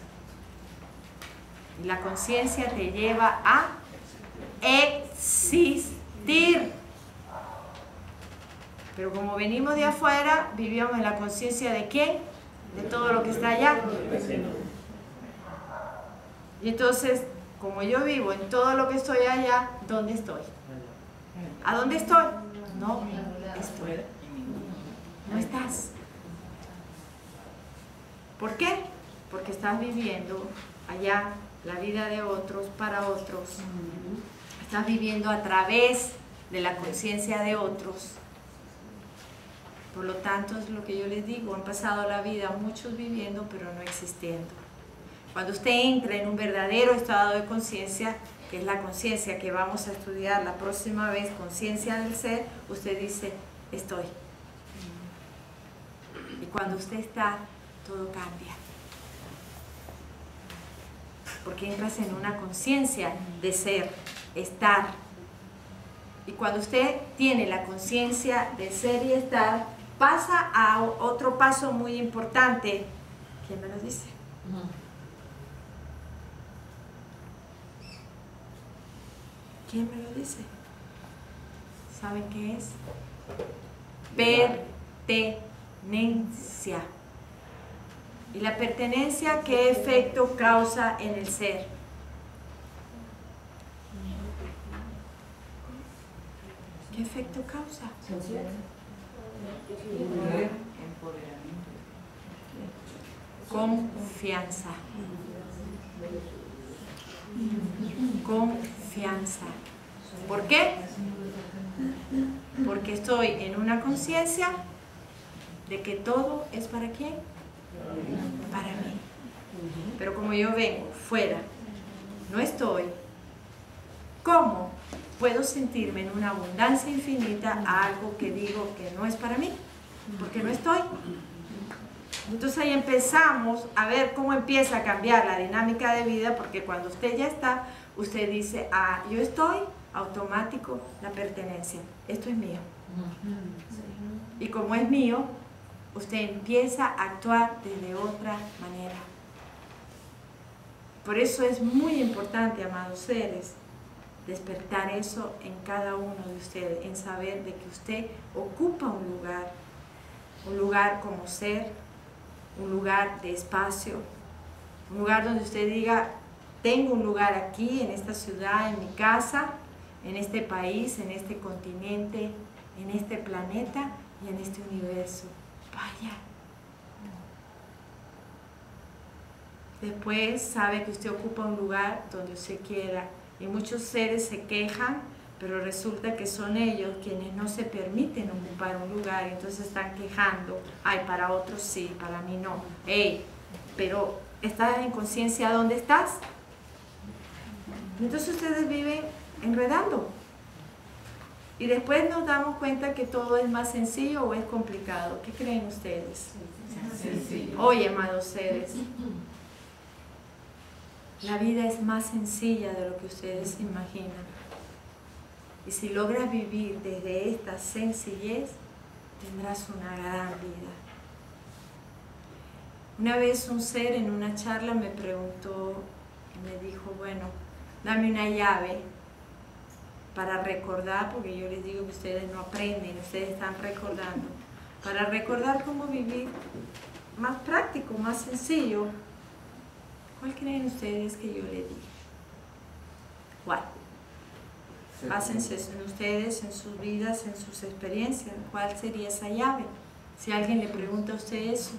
S1: Y la conciencia te lleva a existir. Pero como venimos de afuera, vivíamos en la conciencia de ¿quién? De todo lo que está allá. Y entonces, como yo vivo en todo lo que estoy allá, ¿dónde estoy? ¿A dónde estoy? No estoy. No estás. ¿Por qué? Porque estás viviendo allá la vida de otros para otros. Estás viviendo a través de la conciencia de otros. Por lo tanto, es lo que yo les digo, han pasado la vida muchos viviendo, pero no existiendo. Cuando usted entra en un verdadero estado de conciencia, que es la conciencia que vamos a estudiar la próxima vez, conciencia del ser, usted dice, estoy. Y cuando usted está, todo cambia. Porque entras en una conciencia de ser, estar. Y cuando usted tiene la conciencia de ser y estar, pasa a otro paso muy importante. ¿Quién me lo dice? ¿Quién me lo dice? ¿Saben qué es? Pertenencia. ¿Y la pertenencia qué efecto causa en el ser? ¿Qué efecto causa? Confianza. Confianza. ¿Por qué? Porque estoy en una conciencia de que todo es para quién? Para mí. Pero como yo vengo fuera, no estoy, ¿cómo puedo sentirme en una abundancia infinita a algo que digo que no es para mí? Porque no estoy. Entonces ahí empezamos a ver cómo empieza a cambiar la dinámica de vida, porque cuando usted ya está, usted dice, ah, yo estoy, automático, la pertenencia, esto es mío. Y como es mío, usted empieza a actuar desde otra manera. Por eso es muy importante, amados seres, despertar eso en cada uno de ustedes, en saber de que usted ocupa un lugar como ser, un lugar de espacio, un lugar donde usted diga, tengo un lugar aquí, en esta ciudad, en mi casa, en este país, en este continente, en este planeta y en este universo. Vaya. Después sabe que usted ocupa un lugar donde usted quiera. Y muchos seres se quejan, pero resulta que son ellos quienes no se permiten ocupar un lugar, y entonces están quejando. Ay, para otros sí, para mí no. Ey, pero ¿estás en conciencia dónde estás? Entonces ustedes viven enredando. Y después nos damos cuenta que todo es más sencillo o es complicado. ¿Qué creen ustedes?
S4: Sencillo.
S1: Oye, amados seres, la vida es más sencilla de lo que ustedes imaginan. Y si logras vivir desde esta sencillez, tendrás una gran vida. Una vez un ser en una charla me preguntó, me dijo, bueno, dame una llave para recordar, porque yo les digo que ustedes no aprenden, ustedes están recordando, para recordar cómo vivir más práctico, más sencillo. ¿Cuál creen ustedes que yo le dije? ¿Cuál? Básense en ustedes, en sus vidas, en sus experiencias. ¿Cuál sería esa llave? Si alguien le pregunta a usted eso.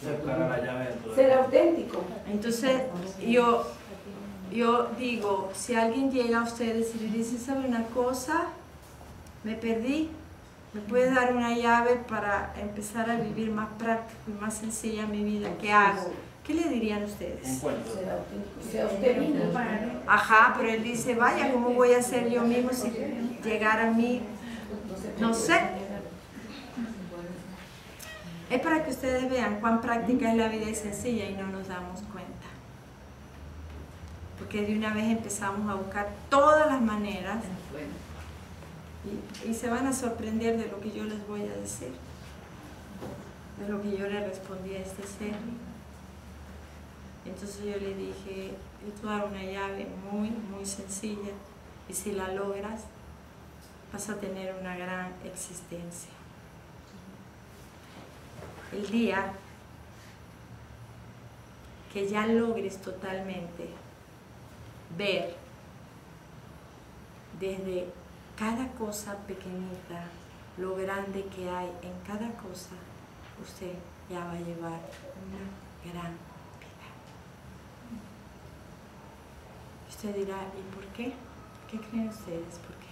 S2: Buscar a la llave dentro de
S5: Ser auténtico.
S1: Entonces, yo digo, si alguien llega a ustedes y le dice, ¿sabe una cosa? Me perdí. ¿Me puede dar una llave para empezar a vivir más práctico y más sencilla mi vida? ¿Qué hago? ¿Qué le dirían
S2: un
S1: ustedes?
S2: cuento.
S5: Sea usted mismo.
S1: Ajá, pero él dice, vaya, ¿cómo voy a ser yo mismo si llegara a mí? No sé. Es para que ustedes vean cuán práctica es la vida y sencilla y no nos damos cuenta. Porque de una vez empezamos a buscar todas las maneras y se van a sorprender de lo que yo les voy a decir, de lo que yo le respondí a este ser. Entonces yo le dije, yo te voy a dar una llave muy, muy sencilla y si la logras vas a tener una gran existencia. El día que ya logres totalmente ver desde cada cosa pequeñita lo grande que hay en cada cosa, usted ya va a llevar una gran vida. Usted dirá, ¿y por qué? ¿Qué creen ustedes? ¿Por qué?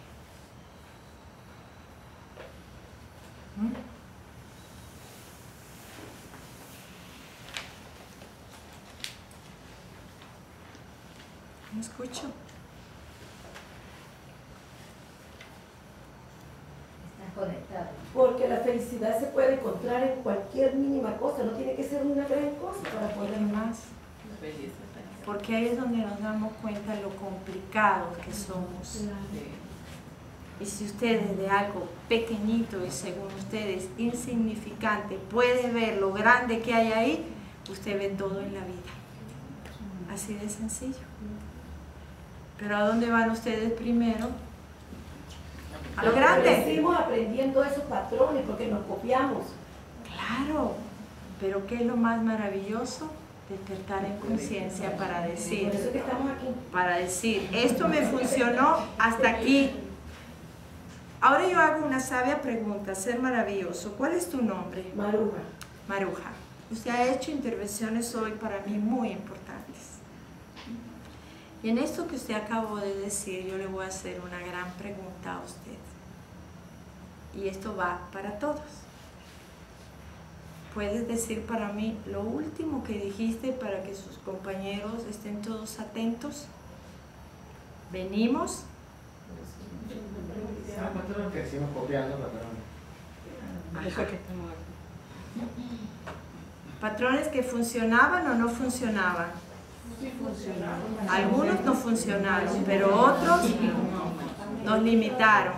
S1: ¿Me escucho?
S5: Porque la felicidad se puede encontrar en cualquier mínima cosa, no tiene que ser una gran cosa para
S1: ¿Y
S5: poder
S1: qué más? Porque ahí es donde nos damos cuenta lo complicados que somos. Y si ustedes de algo pequeñito y según ustedes insignificante puede ver lo grande que hay ahí, usted ve todo en la vida. Así de sencillo. Pero ¿a dónde van ustedes primero? A lo grande.
S5: Seguimos aprendiendo esos patrones porque nos copiamos.
S1: Claro, pero ¿qué es lo más maravilloso? Despertar en conciencia para
S5: Por
S1: decir,
S5: eso es que estamos aquí.
S1: esto me funcionó hasta aquí. Ahora yo hago una sabia pregunta, ser maravilloso. ¿Cuál es tu nombre?
S5: Maruja.
S1: Maruja. Usted ha hecho intervenciones hoy para mí muy importantes. Y en esto que usted acabó de decir, yo le voy a hacer una gran pregunta a usted. Y esto va para todos. ¿Puedes decir para mí lo último que dijiste para que sus compañeros estén todos atentos? Venimos.
S7: Patrón, que decimos copiando, patrón.
S4: Eso que estamos aquí.
S1: Patrones que funcionaban o no funcionaban. Algunos no funcionaron, pero otros nos limitaron.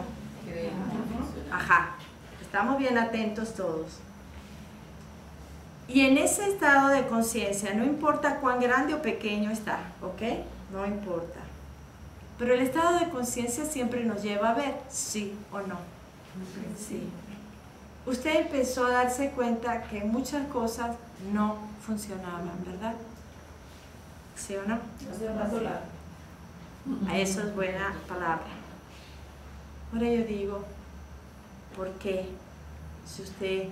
S1: Ajá, estamos bien atentos todos. Y en ese estado de conciencia, no importa cuán grande o pequeño está, ¿ok? No importa. Pero el estado de conciencia siempre nos lleva a ver, sí o no. Sí. Usted empezó a darse cuenta que muchas cosas no funcionaban, ¿verdad? ¿Sí o no? Eso es buena palabra. Ahora yo digo, ¿por qué? Si usted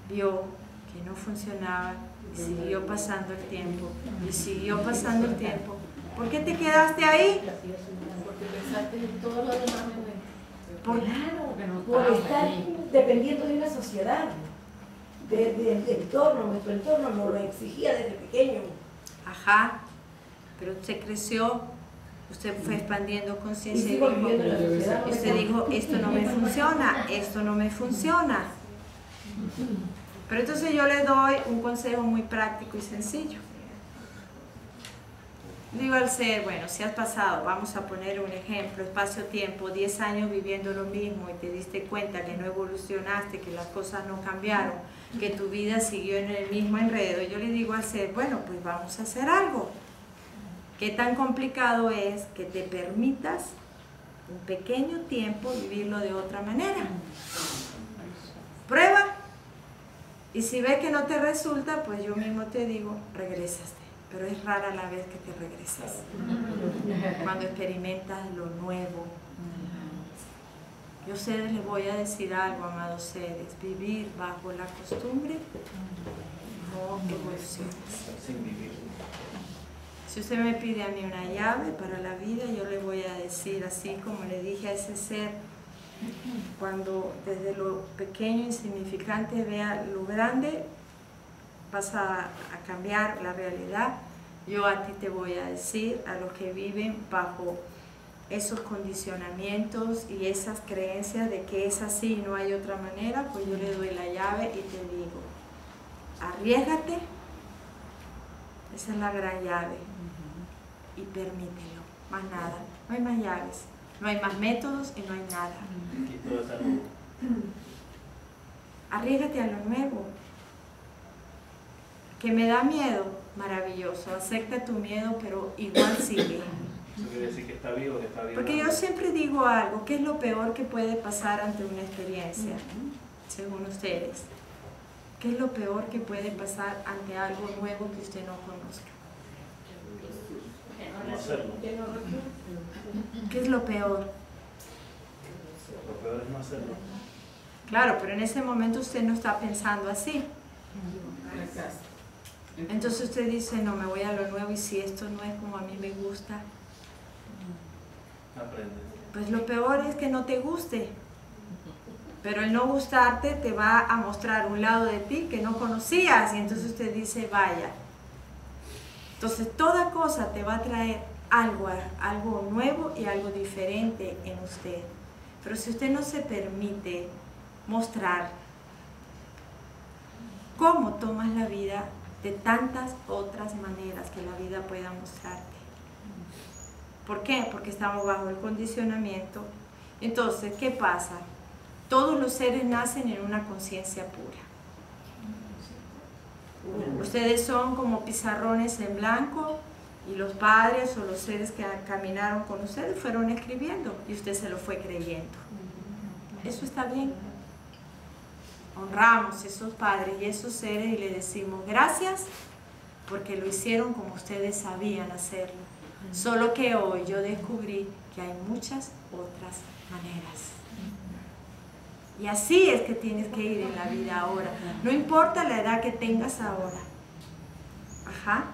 S1: vio que no funcionaba y siguió pasando el tiempo, y siguió pasando el tiempo, ¿por qué te quedaste ahí?
S4: Porque pensaste en todo lo demás.
S5: Por estar dependiendo de una sociedad, del entorno, nuestro entorno nos lo exigía desde pequeño.
S1: Ajá, pero usted creció, usted fue expandiendo
S5: Y
S1: conciencia y
S5: sigo
S1: dijo,
S5: viviendo en la sociedad.
S1: usted dijo, esto no me funciona, esto no me funciona. Pero entonces yo le doy un consejo muy práctico y sencillo. Digo al ser, bueno, si has pasado, vamos a poner un ejemplo, espacio-tiempo, 10 años viviendo lo mismo y te diste cuenta que no evolucionaste, que las cosas no cambiaron, que tu vida siguió en el mismo enredo, yo le digo al ser, bueno, pues vamos a hacer algo. ¿Qué tan complicado es que te permitas un pequeño tiempo vivirlo de otra manera? Prueba. Y si ves que no te resulta, pues yo mismo te digo, regrésaste. Pero es rara la vez que te regresas. Cuando experimentas lo nuevo. Yo a ustedes les voy a decir algo, amados seres. Vivir bajo la costumbre no evoluciona.
S2: Sin vivir.
S1: Si usted me pide a mí una llave para la vida, yo le voy a decir, así como le dije a ese ser, cuando desde lo pequeño, insignificante, vea lo grande, vas a cambiar la realidad. Yo a ti te voy a decir, a los que viven bajo esos condicionamientos y esas creencias de que es así y no hay otra manera, pues yo le doy la llave y te digo, arriésgate, esa es la gran llave, y permítelo, más nada, no hay más llaves, no hay más métodos y no hay nada.
S2: Y todo está nuevo.
S1: Arriésgate a lo nuevo. Que me da miedo, maravilloso, acepta tu miedo, pero igual sigue.
S2: Eso quiere decir que está vivo, que está vivo.
S1: Porque yo siempre digo algo, ¿qué es lo peor que puede pasar ante una experiencia, según ustedes? ¿Qué es lo peor que puede pasar ante algo nuevo que usted no conozca?
S2: No hacerlo.
S1: ¿Qué es lo peor?
S2: Lo peor es no hacerlo.
S1: Claro, pero en ese momento usted no está pensando así. Entonces usted dice, no, me voy a lo nuevo y si esto no es como a mí me gusta,
S2: Aprende.
S1: pues lo peor es que no te guste. Pero el no gustarte te va a mostrar un lado de ti que no conocías y entonces usted dice, vaya. Entonces toda cosa te va a traer algo nuevo y algo diferente en usted. Pero si usted no se permite mostrar cómo tomas la vida de tantas otras maneras que la vida pueda mostrarte. ¿Por qué? Porque estamos bajo el condicionamiento. Entonces, ¿qué pasa? Todos los seres nacen en una conciencia pura. Ustedes son como pizarrones en blanco y los padres o los seres que caminaron con ustedes fueron escribiendo y usted se lo fue creyendo. Eso está bien. Honramos a esos padres y esos seres y le decimos gracias porque lo hicieron como ustedes sabían hacerlo. Solo que hoy yo descubrí que hay muchas otras maneras. Y así es que tienes que ir en la vida ahora. No importa la edad que tengas ahora. Ajá.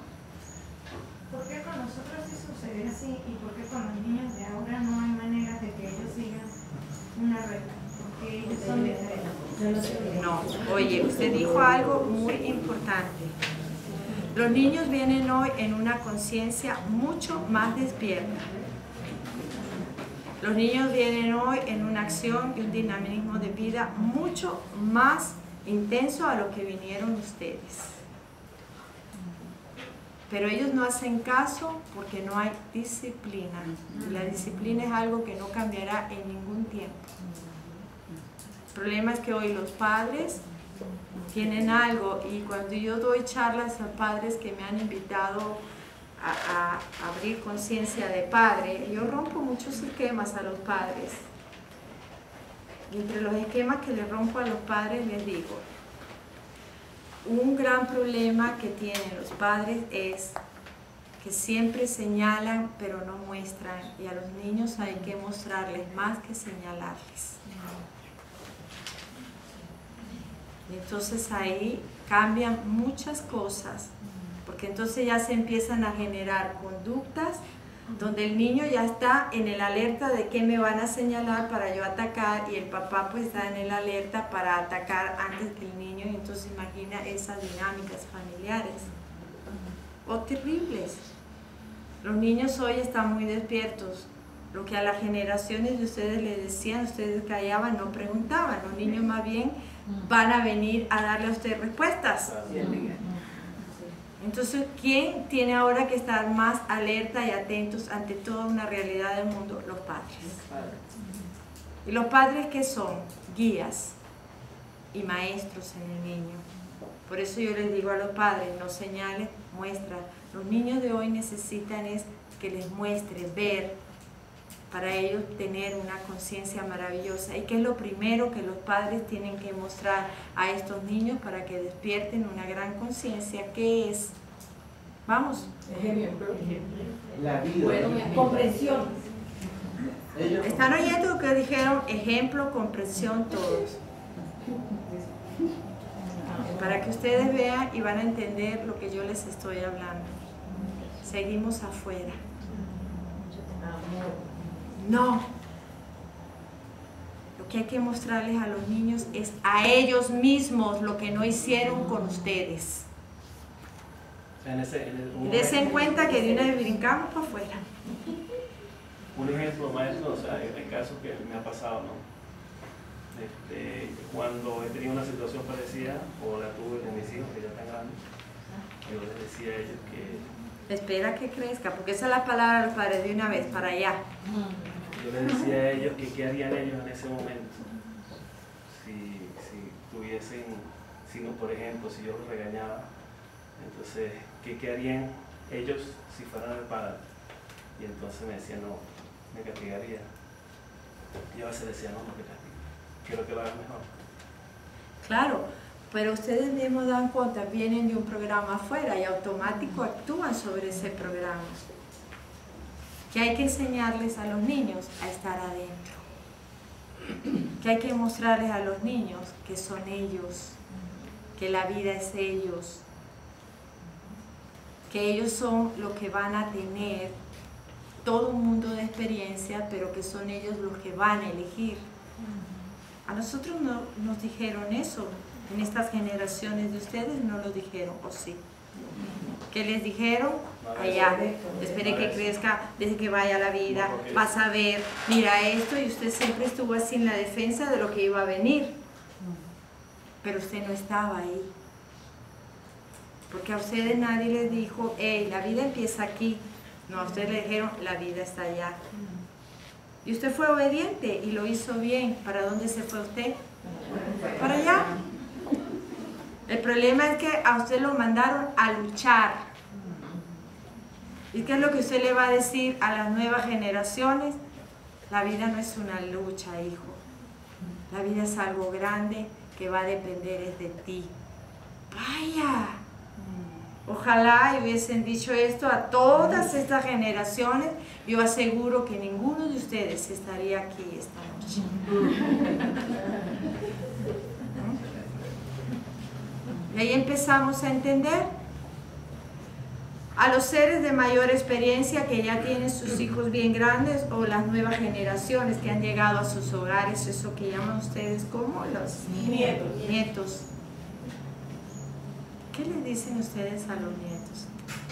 S6: ¿Por qué con nosotros sí sucede así y por qué con los niños de ahora no hay maneras de que ellos sigan una regla? Porque ellos son diferentes.
S1: No, oye, usted dijo algo muy importante. Los niños vienen hoy en una conciencia mucho más despierta. Los niños vienen hoy en una acción y un dinamismo de vida mucho más intenso a lo que vinieron ustedes. Pero ellos no hacen caso porque no hay disciplina. Y la disciplina es algo que no cambiará en ningún tiempo. El problema es que hoy los padres tienen algo y cuando yo doy charlas a padres que me han invitado a abrir conciencia de padre, yo rompo muchos esquemas a los padres. Y entre los esquemas que les rompo a los padres les digo, un gran problema que tienen los padres es que siempre señalan pero no muestran y a los niños hay que mostrarles más que señalarles. Y entonces ahí cambian muchas cosas, porque entonces ya se empiezan a generar conductas donde el niño ya está en el alerta de qué me van a señalar para yo atacar y el papá pues está en el alerta para atacar antes que el niño y entonces imagina esas dinámicas familiares. O terribles. Los niños hoy están muy despiertos. Lo que a las generaciones de ustedes les decían, ustedes callaban, no preguntaban. Los niños más bien van a venir a darle a usted respuestas. Entonces, ¿quién tiene ahora que estar más alerta y atentos ante toda una realidad del mundo? Los padres. ¿Y los padres qué son? Guías y maestros en el niño. Por eso yo les digo a los padres, no señales, muestra. Los niños de hoy necesitan es que les muestre, ver, para ellos tener una conciencia maravillosa. ¿Y qué es lo primero que los padres tienen que mostrar a estos niños para que despierten una gran conciencia? ¿Qué es? Vamos.
S5: Ejemplo.
S7: La vida.
S5: Comprensión.
S7: Ellos
S1: ¿Están oyendo lo que dijeron? Ejemplo, comprensión, todos. Para que ustedes vean y van a entender lo que yo les estoy hablando. Seguimos afuera. No. Lo que hay que mostrarles a los niños es a ellos mismos lo que no hicieron con ustedes. Y desen cuenta que de una vez brincamos para afuera.
S2: Un ejemplo, maestro, o sea, el caso que me ha pasado, ¿no? Cuando he tenido una situación parecida, o la tuve con mis hijos que ya están grandes, yo les decía a ellos que...
S1: Espera que crezca, porque esa es la palabra de los padres de una vez, para allá.
S2: Yo les decía a ellos que qué harían ellos en ese momento. Si tuviesen, por ejemplo, si yo los regañaba, entonces, ¿qué harían ellos si fueran al padre? Y entonces me decían, no, me castigaría. Y yo a veces decía, no me castigo, quiero que lo hagas mejor.
S1: Claro, pero ustedes mismos dan cuenta, vienen de un programa afuera y automático actúan sobre ese programa. Que hay que enseñarles a los niños a estar adentro. Que hay que mostrarles a los niños que son ellos, que la vida es ellos, que ellos son lo que van a tener todo un mundo de experiencia, pero que son ellos los que van a elegir. A nosotros no nos dijeron eso, en estas generaciones de ustedes no lo dijeron, ¿o sí? ¿Qué les dijeron? Allá, espere que crezca, desde que vaya a la vida, vas a ver, mira esto, y usted siempre estuvo así en la defensa de lo que iba a venir. Pero usted no estaba ahí. Porque a ustedes nadie les dijo, hey, la vida empieza aquí. No, a ustedes le dijeron, la vida está allá. Y usted fue obediente y lo hizo bien. ¿Para dónde se fue usted? Para allá. El problema es que a usted lo mandaron a luchar. ¿Y qué es lo que usted le va a decir a las nuevas generaciones? La vida no es una lucha, hijo. La vida es algo grande que va a depender es de ti. Vaya. Ojalá hubiesen dicho esto a todas estas generaciones. Yo aseguro que ninguno de ustedes estaría aquí esta noche. Y ahí empezamos a entender a los seres de mayor experiencia que ya tienen sus hijos bien grandes o las nuevas generaciones que han llegado a sus hogares, eso que llaman ustedes como los nietos. ¿Qué le dicen ustedes a los nietos?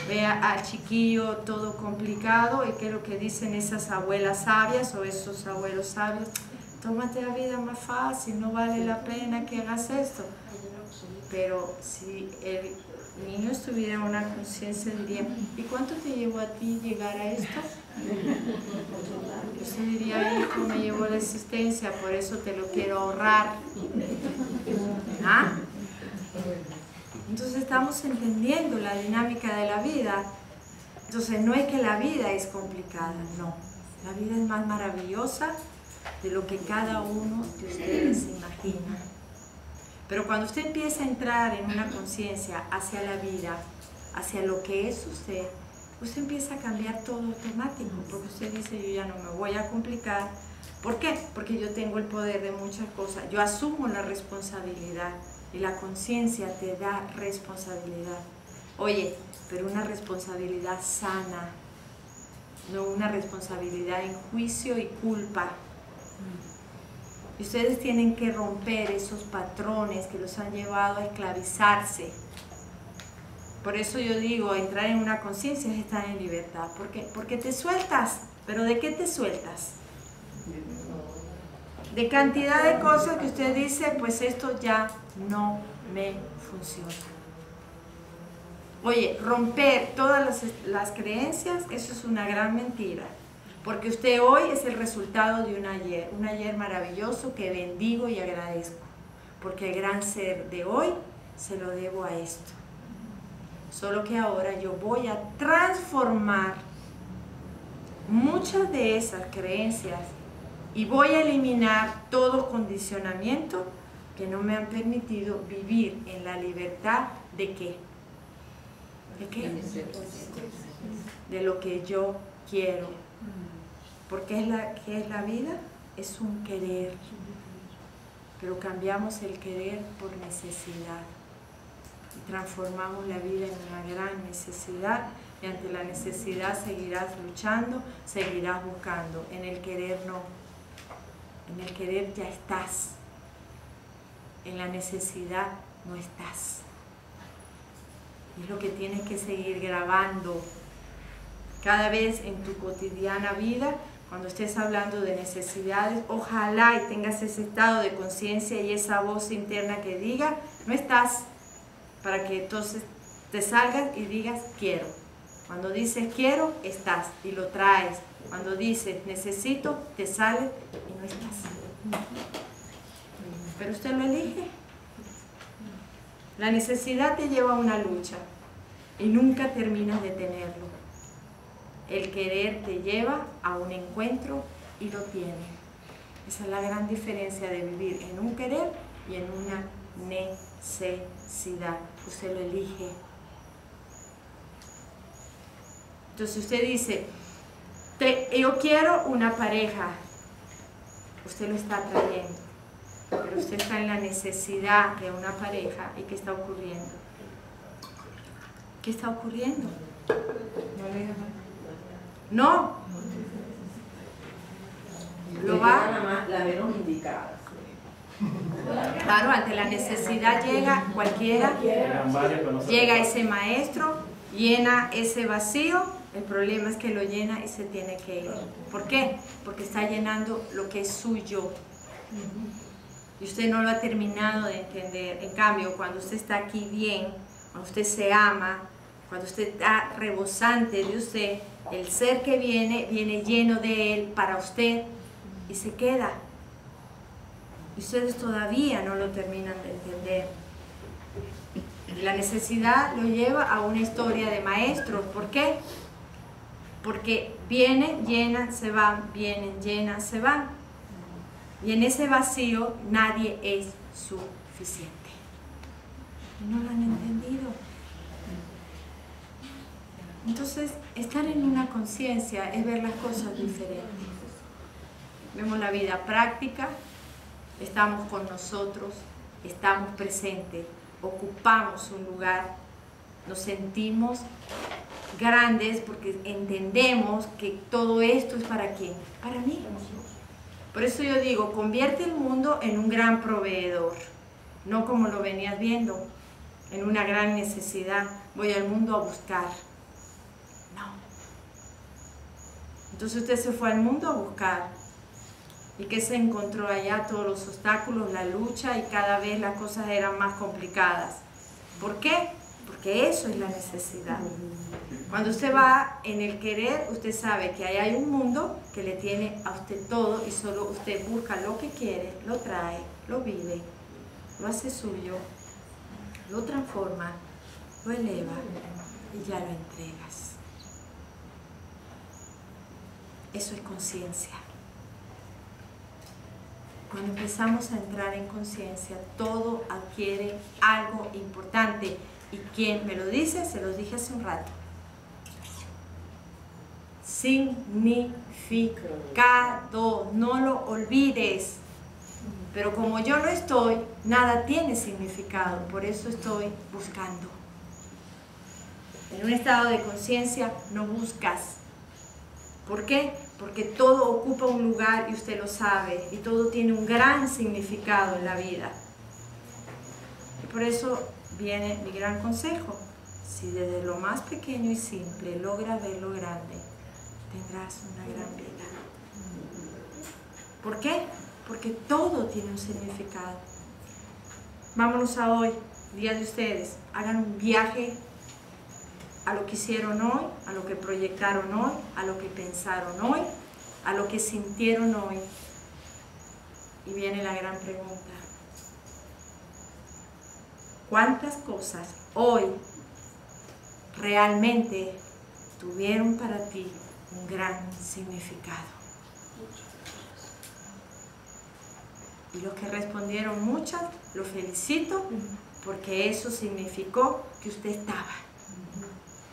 S1: Vea al chiquillo todo complicado y qué es lo que dicen esas abuelas sabias o esos abuelos sabios. Tómate la vida más fácil, no vale la pena que hagas esto. Pero si el niño estuviera en una conciencia diría, ¿y cuánto te llevó a ti llegar a esto? Yo diría, hijo, me llevó la existencia, por eso te lo quiero ahorrar. ¿Ah? Entonces estamos entendiendo la dinámica de la vida. Entonces no es que la vida es complicada, no. La vida es más maravillosa de lo que cada uno de ustedes imagina. Pero cuando usted empieza a entrar en una conciencia hacia la vida, hacia lo que es usted empieza a cambiar todo automático, porque usted dice, yo ya no me voy a complicar. ¿Por qué? Porque yo tengo el poder de muchas cosas, yo asumo la responsabilidad y la conciencia te da responsabilidad. Oye, pero una responsabilidad sana, no una responsabilidad en juicio y culpa. Y ustedes tienen que romper esos patrones que los han llevado a esclavizarse. Por eso yo digo, entrar en una conciencia es estar en libertad. ¿Por qué? Porque te sueltas. ¿Pero de qué te sueltas? De cantidad de cosas que usted dice, pues esto ya no me funciona. Oye, romper todas las creencias, eso es una gran mentira. Porque usted hoy es el resultado de un ayer maravilloso que bendigo y agradezco. Porque el gran ser de hoy se lo debo a esto. Solo que ahora yo voy a transformar muchas de esas creencias y voy a eliminar todo condicionamiento que no me han permitido vivir en la libertad de ¿qué? ¿De qué? De lo que yo quiero. Porque ¿qué es la vida? Es un querer. Pero cambiamos el querer por necesidad. Y transformamos la vida en una gran necesidad. Y ante la necesidad seguirás luchando, seguirás buscando. En el querer no. En el querer ya estás. En la necesidad no estás. Y es lo que tienes que seguir grabando cada vez en tu cotidiana vida. Cuando estés hablando de necesidades, ojalá y tengas ese estado de conciencia y esa voz interna que diga, no estás, para que entonces te salgas y digas quiero. Cuando dices quiero, estás y lo traes. Cuando dices necesito, te sale y no estás. Pero usted lo elige. La necesidad te lleva a una lucha y nunca terminas de tenerlo. El querer te lleva a un encuentro y lo tiene. Esa es la gran diferencia de vivir en un querer y en una necesidad. Usted lo elige. Entonces usted dice, yo quiero una pareja. Usted lo está trayendo. Pero usted está en la necesidad de una pareja. ¿Y qué está ocurriendo? ¿Qué está ocurriendo? No. Lo va.
S3: La menos indicada.
S1: Claro, ante la necesidad llega cualquiera. Llega ese maestro, llena ese vacío. El problema es que lo llena y se tiene que ir. ¿Por qué? Porque está llenando lo que es suyo. Y usted no lo ha terminado de entender. En cambio, cuando usted está aquí bien, cuando usted se ama, cuando usted está rebosante de usted, el ser que viene lleno de él para usted y se queda. Y ustedes todavía no lo terminan de entender. La necesidad lo lleva a una historia de maestros. ¿Por qué? Porque vienen, llenan, se van, vienen, llenan, se van. Y en ese vacío nadie es suficiente. Y no lo han entendido. Entonces, estar en una conciencia es ver las cosas diferentes. Vemos la vida práctica, estamos con nosotros, estamos presentes, ocupamos un lugar, nos sentimos grandes porque entendemos que todo esto es ¿para quién? Para mí. Por eso yo digo, convierte el mundo en un gran proveedor, no como lo venías viendo, en una gran necesidad, voy al mundo a buscar. No. Entonces usted se fue al mundo a buscar. ¿Y qué se encontró allá? Todos los obstáculos, la lucha y cada vez las cosas eran más complicadas. ¿Por qué? Porque eso es la necesidad. Cuando usted va en el querer, usted sabe que ahí hay un mundo que le tiene a usted todo y solo usted busca lo que quiere, lo trae, lo vive, lo hace suyo, lo transforma, lo eleva y ya lo entregas. Eso es conciencia. Cuando empezamos a entrar en conciencia, todo adquiere algo importante. ¿Y quién me lo dice? Se los dije hace un rato. Significado, no lo olvides. Pero como yo no estoy, nada tiene significado, por eso estoy buscando. En un estado de conciencia no buscas. ¿Por qué? Porque todo ocupa un lugar y usted lo sabe, y todo tiene un gran significado en la vida. Y por eso viene mi gran consejo. Si desde lo más pequeño y simple logras ver lo grande, tendrás una gran vida. ¿Por qué? Porque todo tiene un significado. Vámonos a hoy, día de ustedes. Hagan un viaje a lo que hicieron hoy, a lo que proyectaron hoy, a lo que pensaron hoy, a lo que sintieron hoy. Y viene la gran pregunta. ¿Cuántas cosas hoy realmente tuvieron para ti un gran significado? Y los que respondieron muchas, los felicito porque eso significó que usted estaba.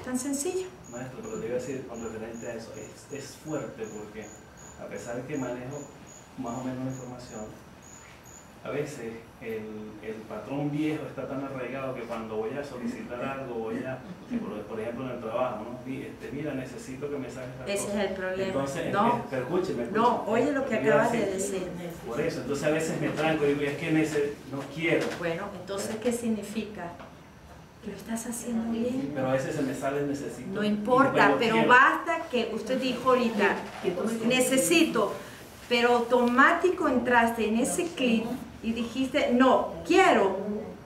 S1: Tan sencillo.
S2: Maestro, pero le iba a decir con referente a eso, es fuerte porque a pesar de que manejo más o menos la información, a veces el patrón viejo está tan arraigado que cuando voy a solicitar algo, por ejemplo en el trabajo, ¿no? Mira, necesito que me saques esta cosa.
S1: Ese es el problema.
S2: Entonces,
S1: no,
S2: pero escúcheme.
S1: no, oye lo que acabas de decir.
S2: Por eso, entonces a veces me tranco y digo, es que no quiero.
S1: Bueno, entonces, ¿qué significa? Que lo estás haciendo bien.
S2: Pero a veces se me sale el necesito.
S1: No importa,
S2: Bueno,
S1: pero
S2: quiero.
S1: basta que usted dijo ahorita, necesito, pero automático entraste en ese clic y dijiste, no, quiero,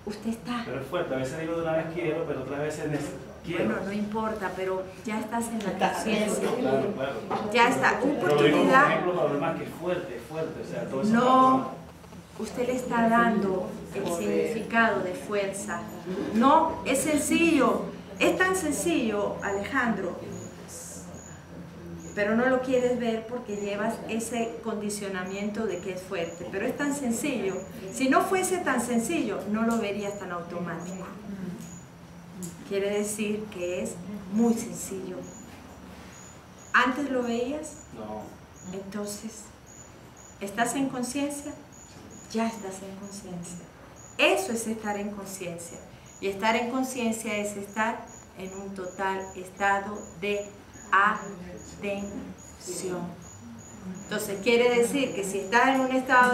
S1: usted está.
S2: Pero es fuerte, a veces digo de una vez quiero, pero otras veces quiero.
S1: Bueno, no importa, pero ya estás en la conciencia.
S2: Claro, claro.
S1: Ya está,
S2: Pero digo como
S1: oportunidad.
S2: ejemplo para lo demás que es fuerte, o sea, todo eso.
S1: No, usted le está dando el significado de fuerza. No, es sencillo, es tan sencillo, Alejandro, pero no lo quieres ver porque llevas ese condicionamiento de que es fuerte, pero es tan sencillo. Si no fuese tan sencillo, no lo verías tan automático. Quiere decir que es muy sencillo. ¿Antes lo veías?
S2: No.
S1: Entonces, ¿estás en conciencia? Ya estás en conciencia. Eso es estar en conciencia. Y estar en conciencia es estar en un total estado de atención. Entonces, quiere decir que si estás en un estado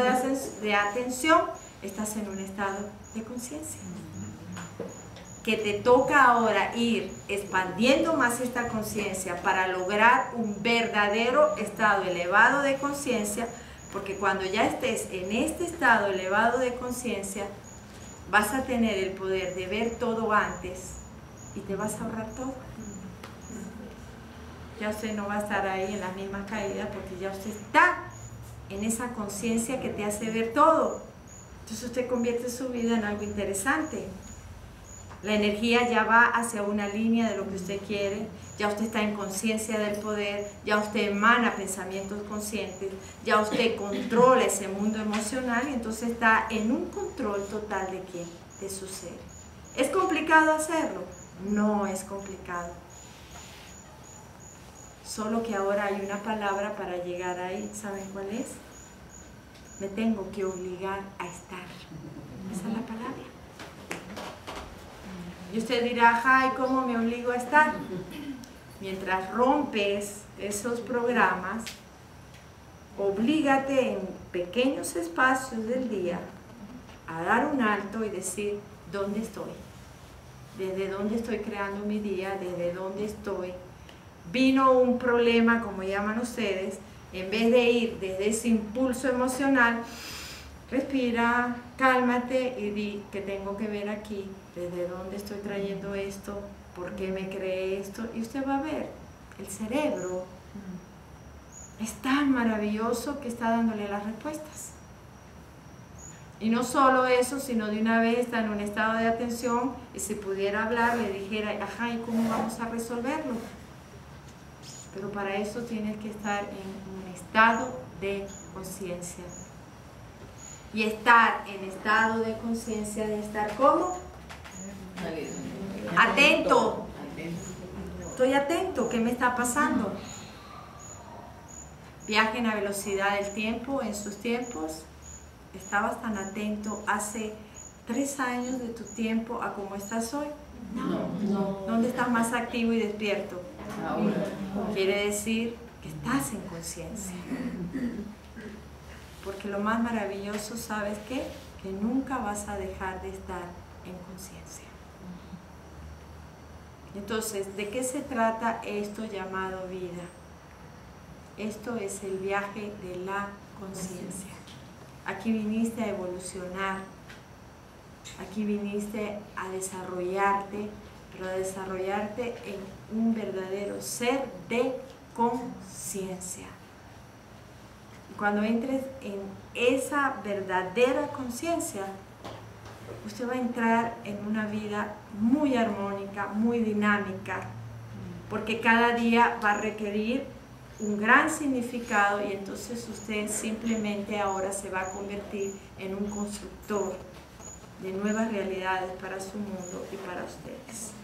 S1: de atención, estás en un estado de conciencia. Que te toca ahora ir expandiendo más esta conciencia para lograr un verdadero estado elevado de conciencia, porque cuando ya estés en este estado elevado de conciencia, vas a tener el poder de ver todo antes y te vas a ahorrar todo. Ya usted no va a estar ahí en las mismas caídas porque ya usted está en esa conciencia que te hace ver todo. Entonces usted convierte su vida en algo interesante. La energía ya va hacia una línea de lo que usted quiere, ya usted está en conciencia del poder, ya usted emana pensamientos conscientes, ya usted controla ese mundo emocional y entonces está en un control total de ¿qué? De su ser. ¿Es complicado hacerlo? No es complicado. Solo que ahora hay una palabra para llegar ahí. ¿Saben cuál es? Me tengo que obligar a estar. Esa es la palabra. Y usted dirá, ay, ¿cómo me obligo a estar? Mientras rompes esos programas, oblígate en pequeños espacios del día a dar un alto y decir, ¿dónde estoy? ¿Desde dónde estoy creando mi día? ¿Desde dónde estoy? Vino un problema, como llaman ustedes, en vez de ir desde ese impulso emocional, respira, cálmate y di que tengo que ver aquí, desde dónde estoy trayendo esto, por qué me creé esto, y usted va a ver, el cerebro es tan maravilloso que está dándole las respuestas. Y no solo eso, sino de una vez está en un estado de atención y si pudiera hablar le dijera, ajá, ¿y cómo vamos a resolverlo? Pero para eso tienes que estar en un estado de conciencia. Y estar en estado de conciencia de estar ¿cómo? Atento. Estoy atento, ¿qué me está pasando? Viajen a velocidad del tiempo, en sus tiempos. ¿Estabas tan atento hace 3 años de tu tiempo a cómo estás hoy? No. ¿Dónde estás más activo y despierto? Ahora. Quiere decir que estás en conciencia. Porque lo más maravilloso, ¿sabes qué? Que nunca vas a dejar de estar en conciencia. Entonces, ¿de qué se trata esto llamado vida? Esto es el viaje de la conciencia. Aquí viniste a evolucionar, aquí viniste a desarrollarte, pero a desarrollarte en un verdadero ser de conciencia. Y cuando entres en esa verdadera conciencia, usted va a entrar en una vida muy armónica, muy dinámica, porque cada día va a requerir un gran significado y entonces usted simplemente ahora se va a convertir en un constructor de nuevas realidades para su mundo y para ustedes.